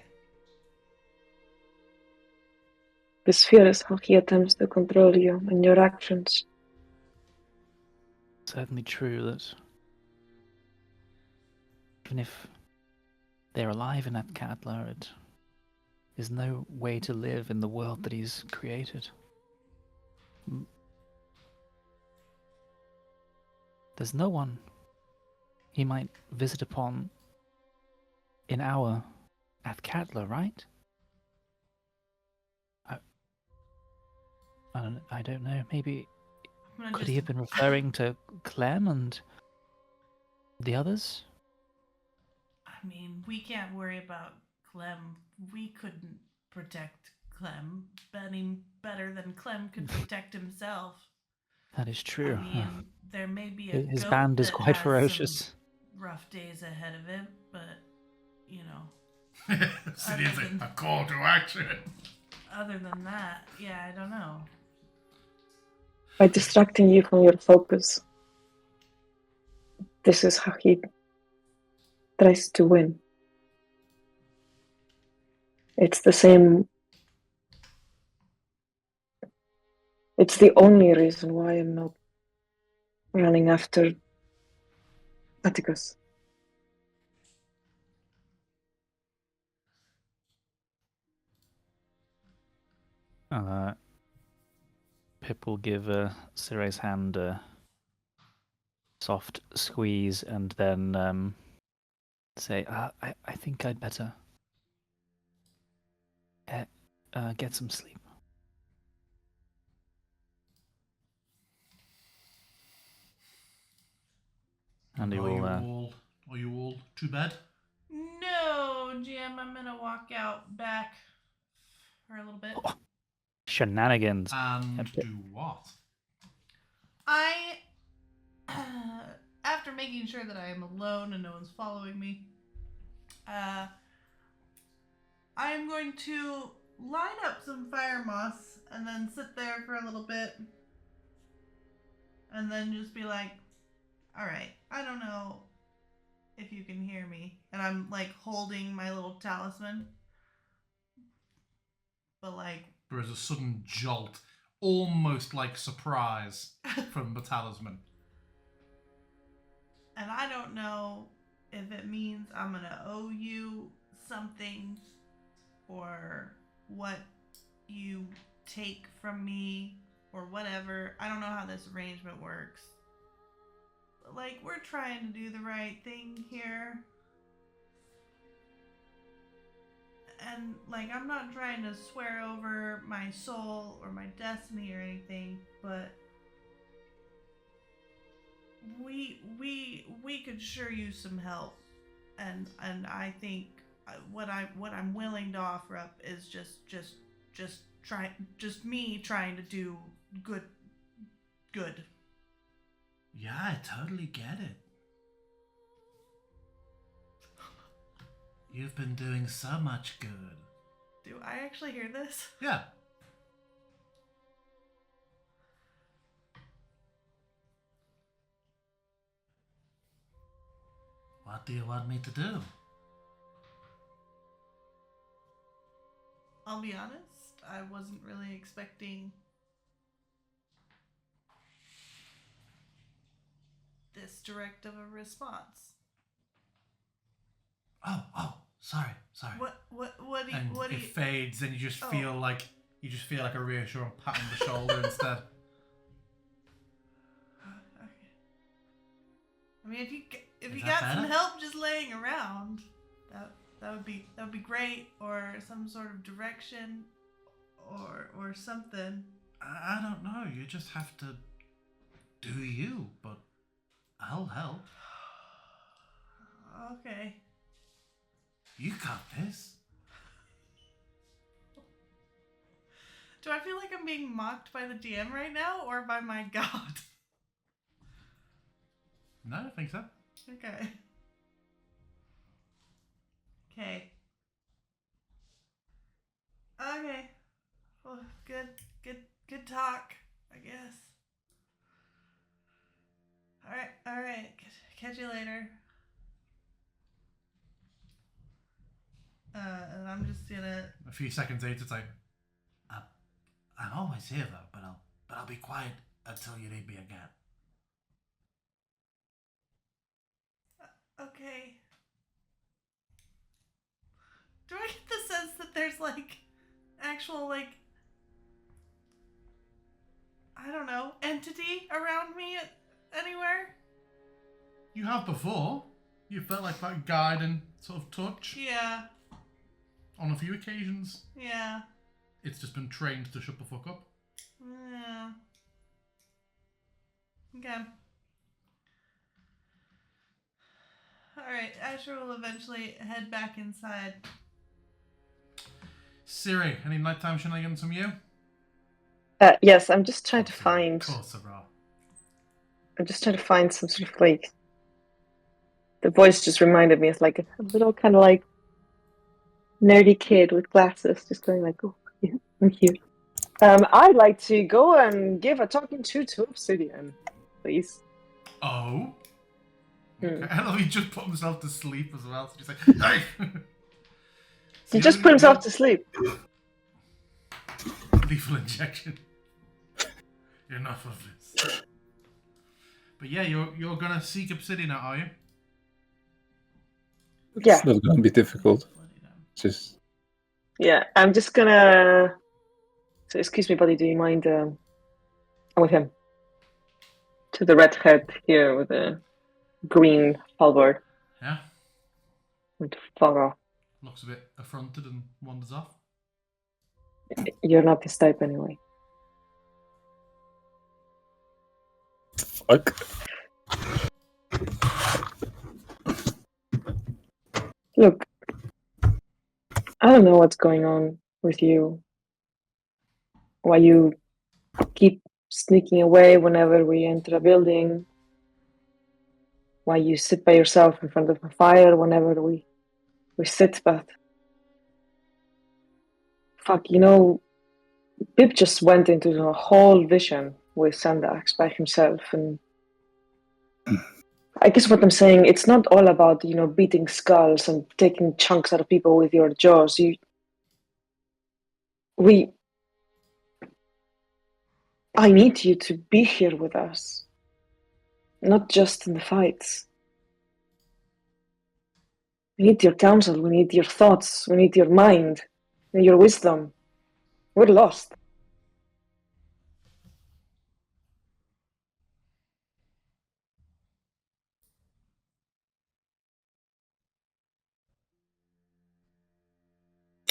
S2: This fear is how he attempts to control you and your actions.
S3: Certainly true that even if they're alive in Athkatla, it is no way to live in the world that he's created. There's no one he might visit upon in our Athkatla, right? I don't know. Maybe could he have been referring to Clem and the others?
S5: I mean, we can't worry about Clem. We couldn't protect Clem any better than Clem could protect himself.
S3: That is true.
S5: I mean, there may be a
S3: His
S5: goat
S3: band is
S5: that
S3: quite
S5: has
S3: ferocious.
S5: some rough days ahead of it, but you know,
S1: So it's a call to action.
S5: other than that, yeah, I don't know.
S2: By distracting you from your focus, this is how he tries to win. It's the same. It's the only reason why I'm not running after Atticus.
S3: Pip will give Cire's hand a soft squeeze and then say, I think I'd better get some sleep. And he will...
S1: Are you all to bed?
S5: No, Jim, I'm gonna walk out back for a little bit.
S3: Shenanigans.
S1: And do what?
S5: I, after making sure that I am alone and no one's following me, I am going to line up some fire moss and then sit there for a little bit and then just be like, all right, I don't know if you can hear me. And I'm like holding my little talisman. But like,
S1: There is a sudden jolt, almost like surprise, from the talisman.
S5: and I don't know if it means I'm gonna owe you something or what you take from me or whatever. I don't know how this arrangement works. But like, we're trying to do the right thing here. And like, I'm not trying to swear over my soul or my destiny or anything, but we could sure use some help. And I think what I'm willing to offer up is just me trying to do good.
S1: Yeah, I totally get it. You've been doing so much good.
S5: Do I actually hear this?
S1: Yeah. What do you want me to do?
S5: I'll be honest, I wasn't really expecting this direct of a response.
S1: Oh, sorry.
S5: What do you,
S1: And
S5: what do
S1: it
S5: you,
S1: fades, and you just
S5: Oh.
S1: feel like a reassuring pat on the shoulder instead.
S5: okay. I mean, if
S1: Is
S5: you
S1: that
S5: got some
S1: better?
S5: help just laying around, that would be great, or some sort of direction, or something.
S1: I don't know. You just have to do you, but I'll help.
S5: Okay.
S1: You got this.
S5: Do I feel like I'm being mocked by the DM right now or by my god?
S1: No, I don't think so.
S5: Okay. Okay. Okay. Well, good talk, I guess. Alright. Catch you later. And I'm just gonna...
S1: A few seconds later, it's like, I'm always here though, but I'll be quiet until you need me again.
S5: Okay. Do I get the sense that there's, like, actual, like, I don't know, entity around me anywhere?
S1: You have before. You felt like that guide and sort of touch
S5: Yeah.
S1: on a few occasions.
S5: Yeah.
S1: It's just been trained to shut the fuck up.
S5: Yeah. Okay. Alright, Asher will eventually head back inside.
S1: Siri, any nighttime shenanigans from you?
S2: Yes, I'm just trying to find.
S1: Of course, bro.
S2: I'm just trying to find some sort of like. The voice just reminded me of like a little kind of like nerdy kid with glasses, just going like, "Oh, yeah, I'm cute." I'd like to go and give a talking to Obsidian, please.
S1: Oh?
S2: Hmm.
S1: Okay. I love he just put himself to sleep as well. So just like, hey!
S2: He just put himself to sleep.
S1: Lethal injection. Enough of this. But yeah, you're gonna seek Obsidian out, are you?
S2: Yeah,
S4: It's not going to be difficult. Just
S2: yeah. I'm just gonna. So, excuse me, buddy. Do you mind? I'm with him. To the red head here with the green halberd.
S1: Yeah?
S2: And fuck off.
S1: Looks a bit affronted and wanders off.
S2: You're not this type anyway.
S4: fuck.
S2: Look, I don't know what's going on with you. Why you keep sneaking away whenever we enter a building. Why you sit by yourself in front of a fire whenever we sit, but fuck, Pip just went into a whole vision with Sandax by himself, and I guess what I'm saying, it's not all about, beating skulls and taking chunks out of people with your jaws. I need you to be here with us, not just in the fights. We need your counsel, we need your thoughts, we need your mind, and your wisdom. We're lost.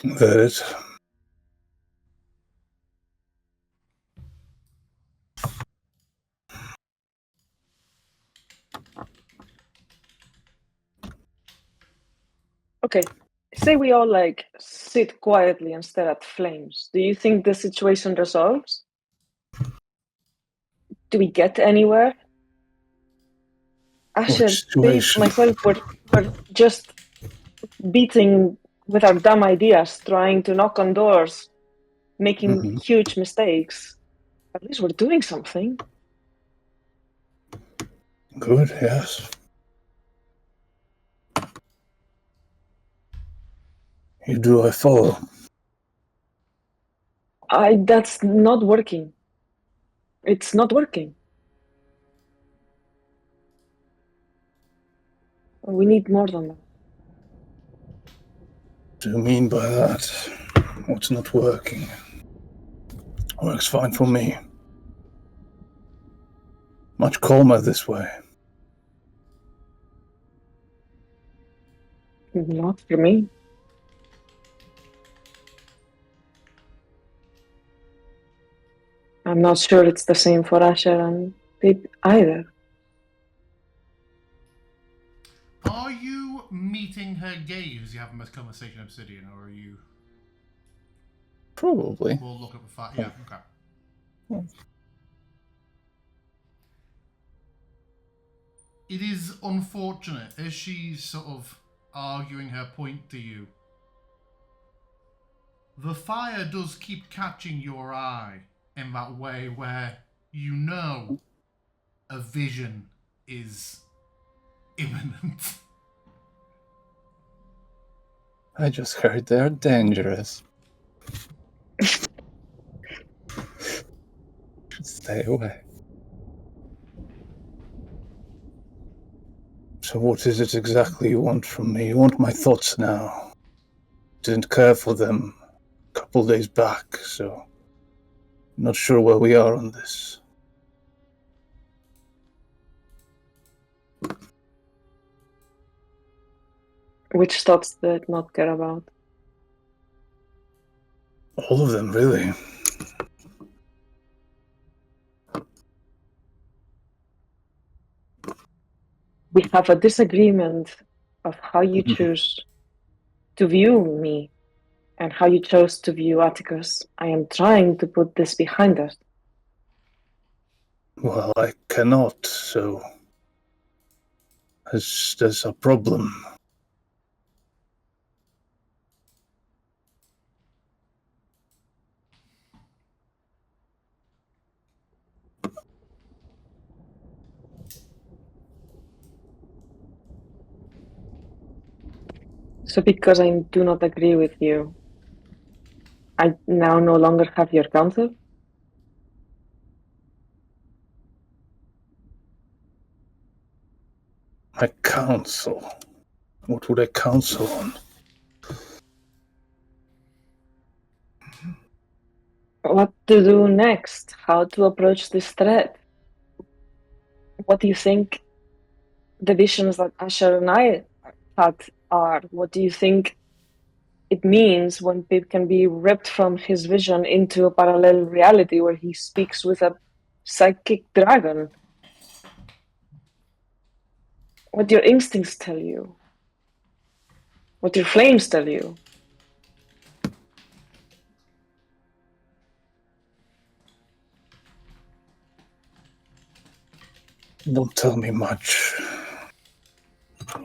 S4: That is.
S2: Okay, say we all sit quietly and stare at flames. Do you think the situation resolves? Do we get anywhere? Asher, Dave,
S4: situation?
S2: myself, we're just beating with our dumb ideas, trying to knock on doors, making huge mistakes. At least we're doing something.
S4: Good, yes. You do, I follow.
S2: That's not working. It's not working. We need more than that.
S4: What do you mean by that? What's not working? Works fine for me. Much calmer this way.
S2: Not for me. I'm not sure it's the same for Asher and Pip either.
S1: Are you her gaze you having this conversation, Obsidian, or are you...
S4: Probably.
S1: We'll look up the fact. Yeah, okay.
S4: Hmm.
S1: It is unfortunate, as she's sort of arguing her point to you. The fire does keep catching your eye in that way where you know a vision is imminent.
S4: I just heard they're dangerous. Should stay away. So what is it exactly you want from me? You want my thoughts now. Didn't care for them a couple days back, so not sure where we are on this.
S2: Which thoughts did not care about?
S4: All of them, really.
S2: We have a disagreement of how you choose to view me and how you chose to view Atticus. I am trying to put this behind us.
S4: Well, I cannot, so there's a problem.
S2: So because I do not agree with you, I now no longer have your counsel?
S4: My counsel? What would I counsel on?
S2: What to do next? How to approach this threat? What do you think the visions that Asher and I had are? What do you think it means when Pip can be ripped from his vision into a parallel reality where he speaks with a psychic dragon? What your instincts tell you? What your flames tell you?
S4: Don't tell me much.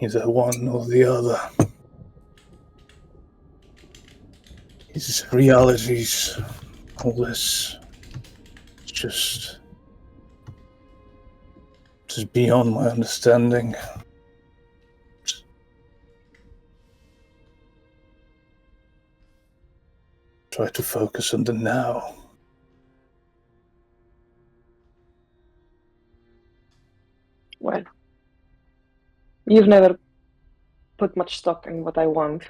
S4: Either one or the other. These realities, all this, it's just beyond my understanding. Try to focus on the now.
S2: Well, you've never put much stock in what I want.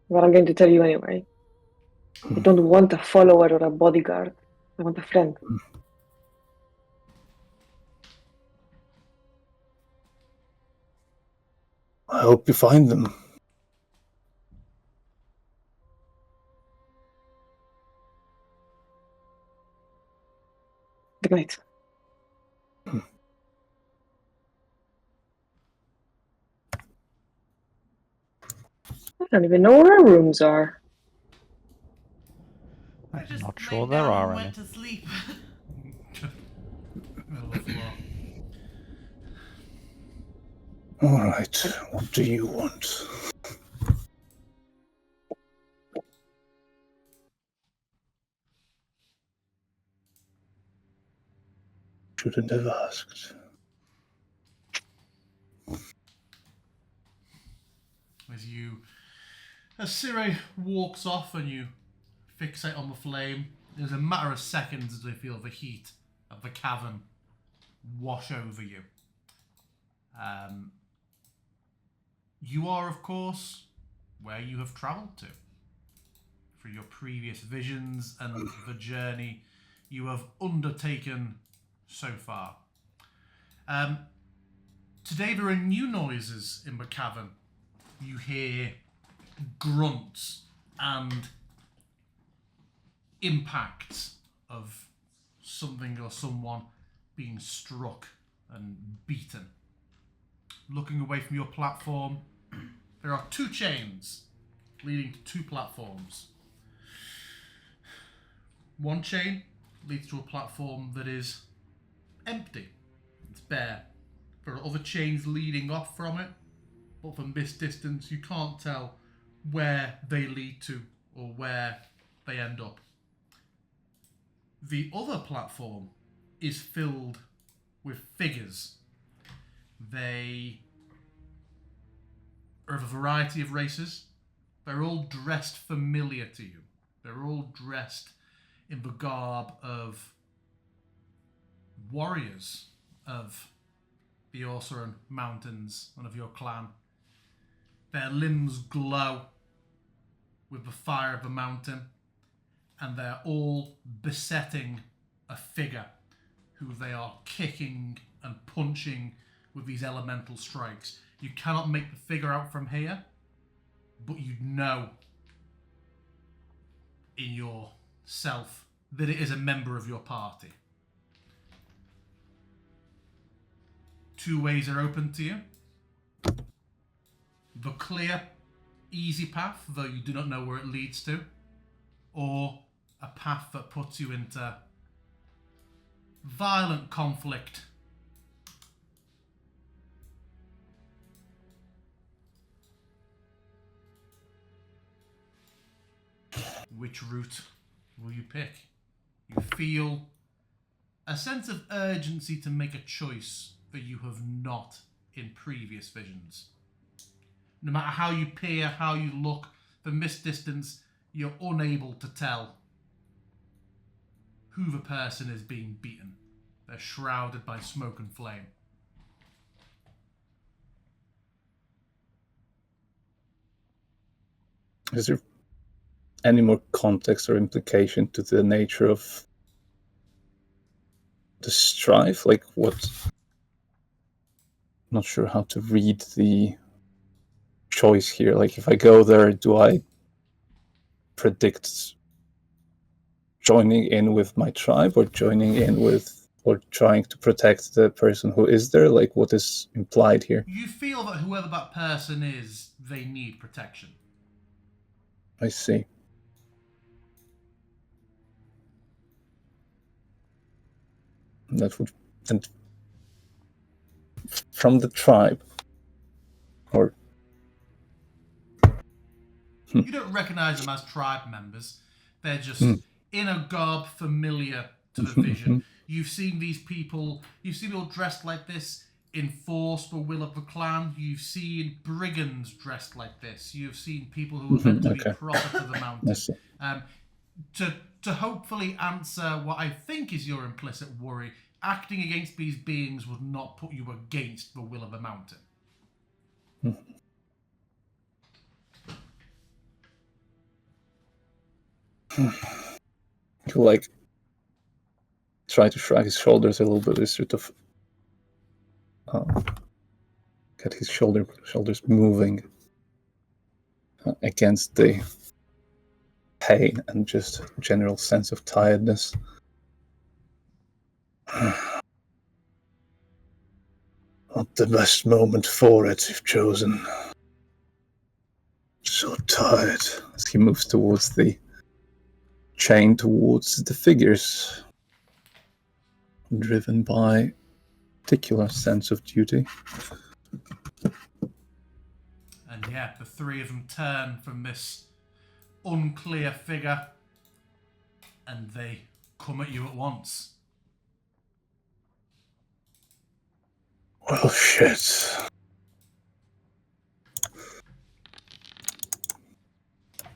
S2: But I'm going to tell you anyway. I don't want a follower or a bodyguard. I want a friend.
S4: I hope you find them.
S2: Good night. I don't even know where our rooms are.
S5: I
S3: I'm
S5: just
S3: not
S5: laid
S3: sure there
S5: down
S3: are
S5: and
S3: any.
S5: went to sleep.
S1: Middle of the floor.
S4: All right, what do you want? Shouldn't have asked.
S1: As Sire walks off and you fixate on the flame, there's a matter of seconds as they feel the heat of the cavern wash over you. You are, of course, where you have travelled to. For your previous visions and the journey you have undertaken so far. Today there are new noises in the cavern. You hear grunts and impacts of something or someone being struck and beaten. Looking away from your platform, There are 2 chains leading to 2 platforms. One chain leads to a platform that is empty. It's bare. There are other chains leading off from it, but from this distance you can't tell where they lead to or where they end up. The other platform is filled with figures. They are of a variety of races. They're all dressed familiar to you. They're all dressed in the garb of warriors of the Orsaran Mountains and of your clan. Their limbs glow with the fire of the mountain, and they're all besetting a figure who they are kicking and punching with these elemental strikes. You cannot make the figure out from here, but you know in yourself that it is a member of your party. 2 ways are open to you. The clear, easy path, though you do not know where it leads to, or a path that puts you into violent conflict. Which route will you pick? You feel a sense of urgency to make a choice that you have not in previous visions. No matter how you peer, how you look, from this distance, you're unable to tell who the person is being beaten. They're shrouded by smoke and flame.
S4: Is there any more context or implication to the nature of the strife? Like what? Not sure how to read the choice here. Like if I go there, do I predict joining in with my tribe or joining in with or trying to protect the person who is there? Like what is implied here?
S1: You feel that whoever that person is, they need protection.
S4: I see. That would, and from the tribe, or
S1: You don't recognize them as tribe members. They're just in a garb familiar to the vision. You've seen these people, you've seen people dressed like this enforce the will of the clan. You've seen brigands dressed like this. You've seen people who are meant to be prophets of the mountain. To hopefully answer what I think is your implicit worry, acting against these beings would not put you against the will of the mountain.
S4: to like try to shrug his shoulders a little bit, is sort of get his shoulders moving against the pain and just general sense of tiredness. Not the best moment for it, if chosen. So tired. As he moves towards the chain, towards the figures, driven by a particular sense of duty.
S1: And yeah, the 3 of them turn from this unclear figure and they come at you at once.
S4: Well, shit.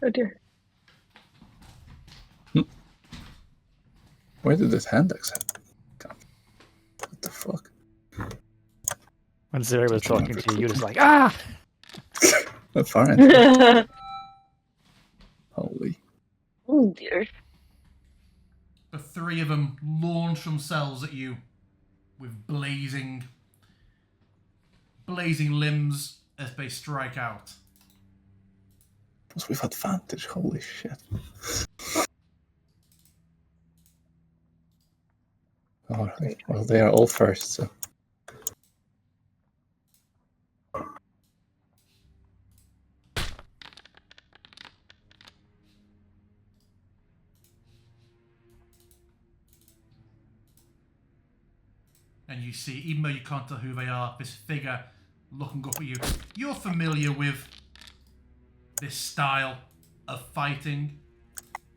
S2: Oh dear.
S4: Where did this hand axe happen? God. What the fuck?
S3: When Zuri was talking to you, you were just like, ah!
S4: A fire ant. Holy.
S2: Oh dear.
S1: The 3 of them launch themselves at you with blazing limbs as they strike out.
S4: Plus we've advantage, holy shit. Alright, well they are all first, so.
S1: And you see, even though you can't tell who they are, this figure looking up at you. You're familiar with this style of fighting.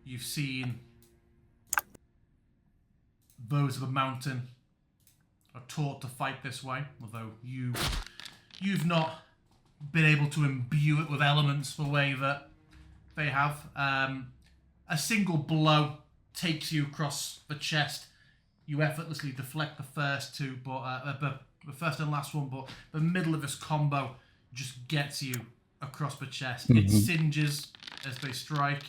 S1: You've seen those of the mountain are taught to fight this way, although you've not been able to imbue it with elements the way that they have. A single blow takes you across the chest. You effortlessly deflect the first two, but the first and last one, but the middle of this combo just gets you across the chest.
S4: Mm-hmm.
S1: It singes as they strike.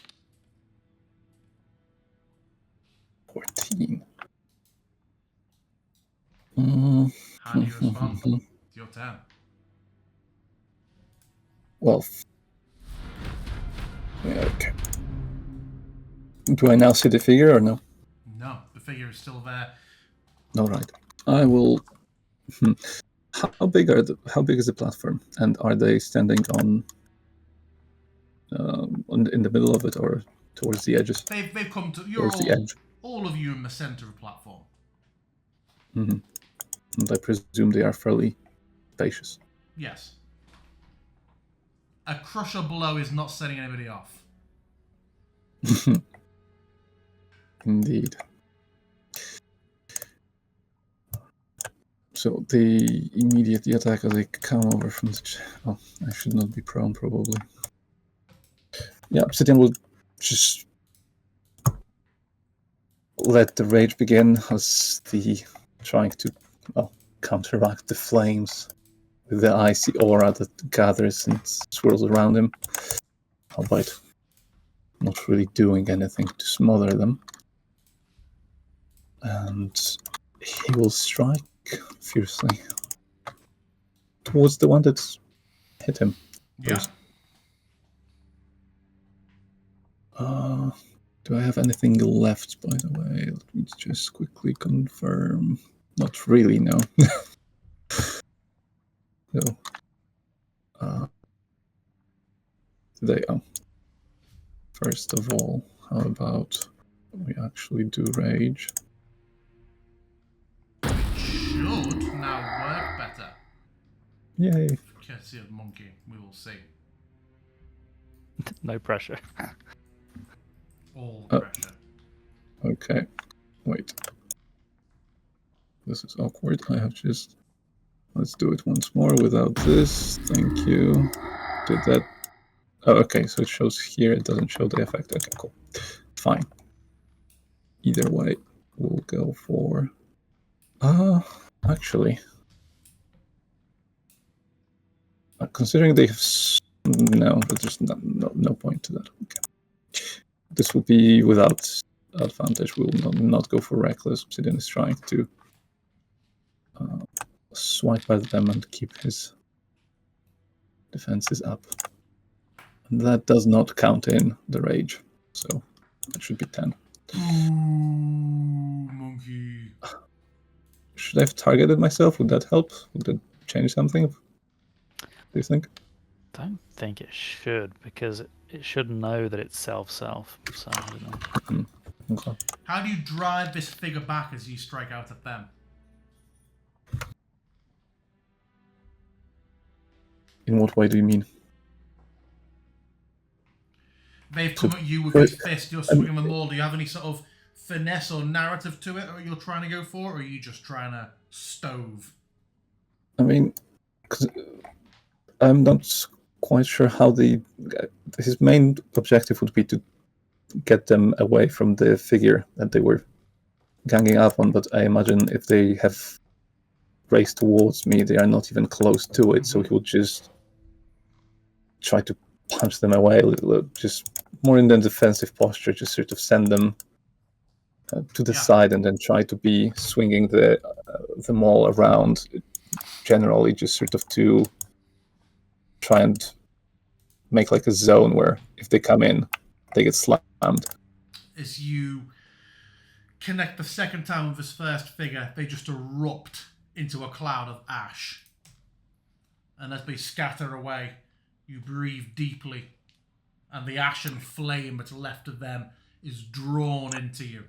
S4: 14.
S1: How do you respond? It's your turn.
S4: Well, yeah, okay. Do I now see the figure or no?
S1: No, the figure is still there.
S4: All right. I will. How big is the platform, and are they standing on in the middle of it or towards the edges?
S1: They've come to.
S4: Towards the edge.
S1: All of you in the center of the platform.
S4: Mm-hmm. And I presume they are fairly spacious.
S1: Yes. A crusher blow is not setting anybody off.
S4: Indeed. So they immediately attack as they come over from the... Oh, I should not be prone, probably. Yeah, Obsidian will just let the rage begin as the trying to counteract the flames with the icy aura that gathers and swirls around him, albeit not really doing anything to smother them. And he will strike fiercely towards the one that's hit him.
S1: Yeah.
S4: First. Do I have anything left, by the way? Let me just quickly confirm. Not really, no. No. First of all, how about we actually do rage?
S1: It should now work better.
S4: Yay.
S1: Courtesy of Monkey, we will see.
S3: No pressure.
S1: All pressure.
S4: Okay. Wait. This is awkward. I have just... Let's do it once more without this. Thank you. Did that... Oh, okay, so it shows here. It doesn't show the effect. Okay, cool. Fine. Either way, we'll go for... Actually... considering they have... No, but there's no point to that. Okay. This will be without advantage. We will not go for reckless. Obsidian is trying to swipe at them and keep his defenses up. And that does not count in the rage, so that should be 10.
S1: Ooh, Monkey.
S4: Should I have targeted myself? Would that help? Would that change something? Do you think?
S3: Don't think it should, because it should know that it's self. So I don't know.
S4: Okay.
S1: How do you drive this figure back as you strike out at them?
S4: In what way do you mean?
S1: They've come at you with his fist, you're swinging them all. Do you have any sort of finesse or narrative to it, or you're trying to go for, or are you just trying to stove?
S4: I mean, 'cause I'm not quite sure how his main objective would be to get them away from the figure that they were ganging up on, but I imagine if they have raced towards me, they are not even close to it, so he would just try to punch them away, just more in the defensive posture, just sort of send them to the side and then try to be swinging them all around, generally just sort of to try and make like a zone where if they come in, they get slammed.
S1: As you connect the second time with this first figure, they just erupt into a cloud of ash. And as they scatter away, you breathe deeply, and the ashen flame that's left of them is drawn into you.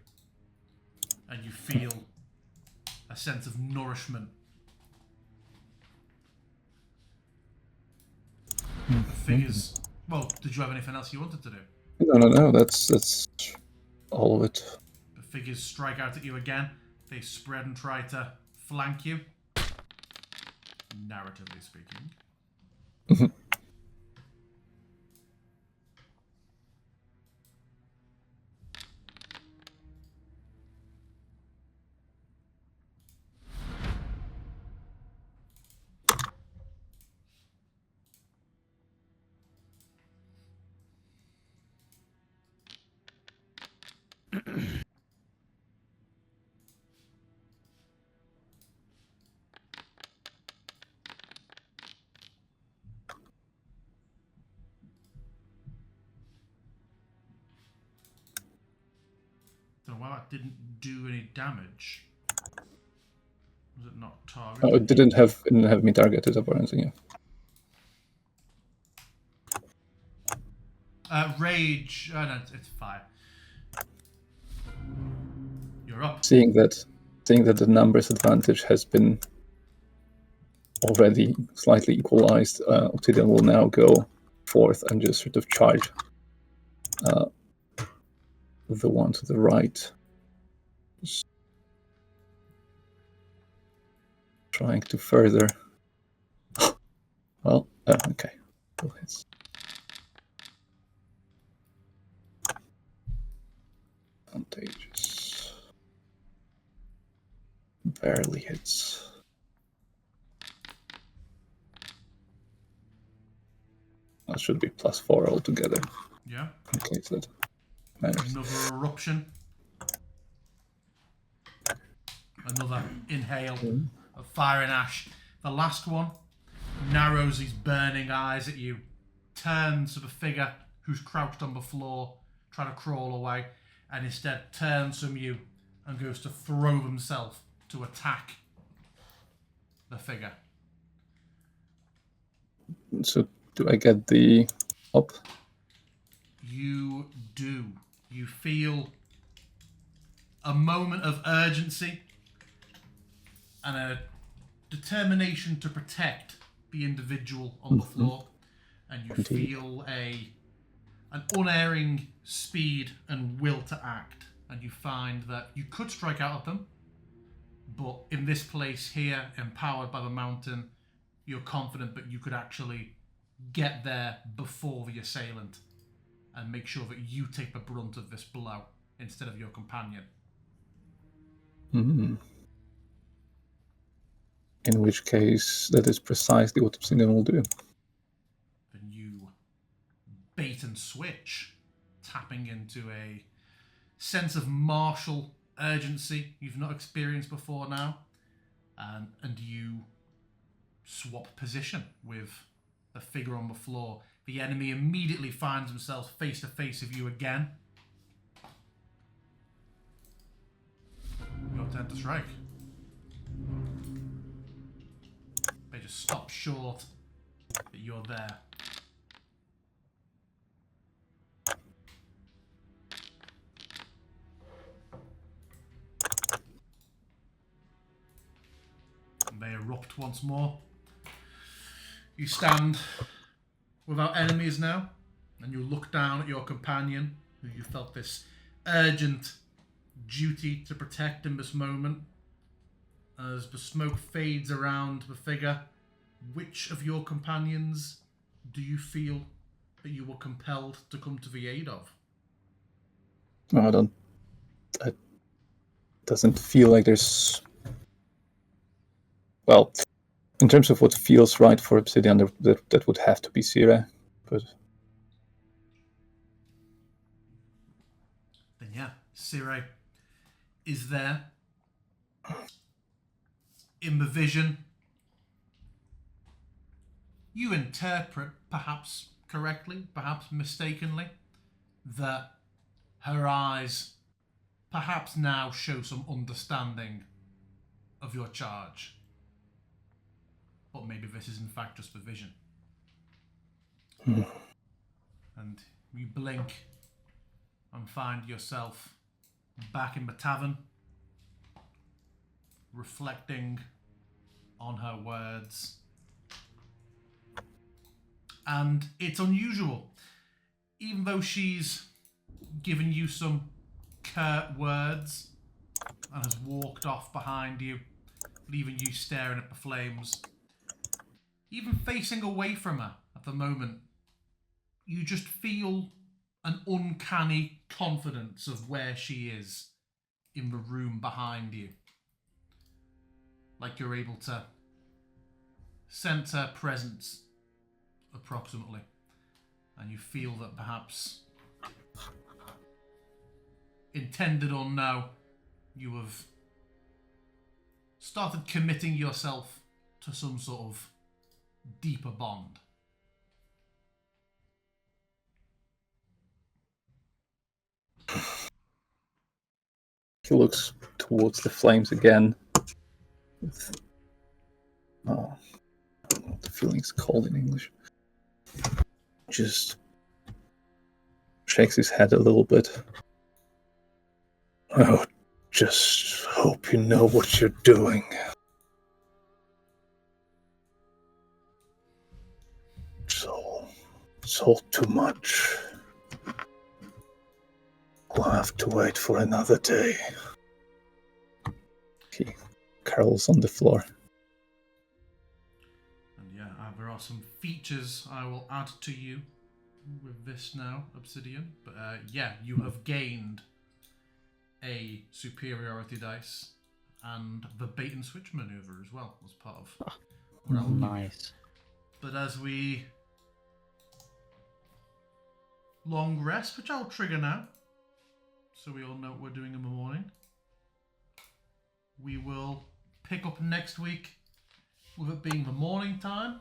S1: And you feel a sense of nourishment. The figures. Well, did you have anything else you wanted to do?
S4: No. That's all of it.
S1: The figures strike out at you again. They spread and try to flank you. Narratively speaking. Don't know why that didn't do any damage. Was it not targeted?
S4: Oh, it didn't have me targeted up or anything. Yeah.
S1: Rage. No, it's fire. You're up.
S4: Seeing that the numbers advantage has been already slightly equalized, Obsidian will now go forth and just sort of charge the one to the right. Just trying to further. Well, okay. Still hits. Advantageous. Barely hits. That should be +4 altogether.
S1: Yeah.
S4: In case that matters.
S1: Another eruption. Another inhale of fire and ash. The last one narrows his burning eyes at you, turns to the figure who's crouched on the floor, trying to crawl away, and instead turns from you and goes to throw himself to attack the figure.
S4: So do I get the up?
S1: You do. You feel a moment of urgency and a determination to protect the individual on the floor, and you
S4: Indeed.
S1: feel an unerring speed and will to act, and you find that you could strike out at them, but in this place here, empowered by the mountain, you're confident that you could actually get there before the assailant and make sure that you take the brunt of this blow instead of your companion.
S4: In which case, that is precisely what Obsidian will do.
S1: Then you bait and switch, tapping into a sense of martial urgency you've not experienced before now, and you swap position with the figure on the floor. The enemy immediately finds themselves face to face with you again. Your turn to strike. They just stop short that you're there. And they erupt once more. You stand without enemies now, and you look down at your companion, who you felt this urgent duty to protect in this moment. As the smoke fades around the figure, which of your companions do you feel that you were compelled to come to the aid of?
S4: No, I don't. It doesn't feel like there's. Well, in terms of what feels right for Obsidian, that would have to be Sire, but.
S1: Then yeah, Sire is there. In the vision, you interpret, perhaps correctly, perhaps mistakenly, that her eyes perhaps now show some understanding of your charge. But maybe this is in fact just the vision. And you blink and find yourself back in the tavern. reflecting on her words. And it's unusual. Even though she's given you some curt words and has walked off behind you, leaving you staring at the flames, even facing away from her at the moment, you just feel an uncanny confidence of where she is in the room behind you. Like you're able to sense her presence approximately. And you feel that perhaps, intended or no, you have started committing yourself to some sort of deeper bond.
S4: He looks towards the flames again. With, I don't know what the feeling's called in English. Just shakes his head a little bit. Oh, just hope you know what you're doing. It's all too much. We'll have to wait for another day. He curls on the floor.
S1: And yeah, there are some features I will add to you with this now, Obsidian. But yeah, you have gained a superiority dice and the bait and switch maneuver as well as part of what I will give you.
S3: Nice.
S1: But as we long rest, which I'll trigger now, so we all know what we're doing in the morning, we will pick up next week with it being the morning time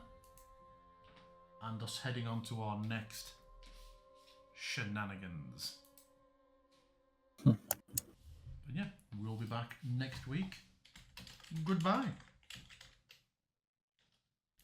S1: and us heading on to our next shenanigans. But yeah, we'll be back next week. Goodbye.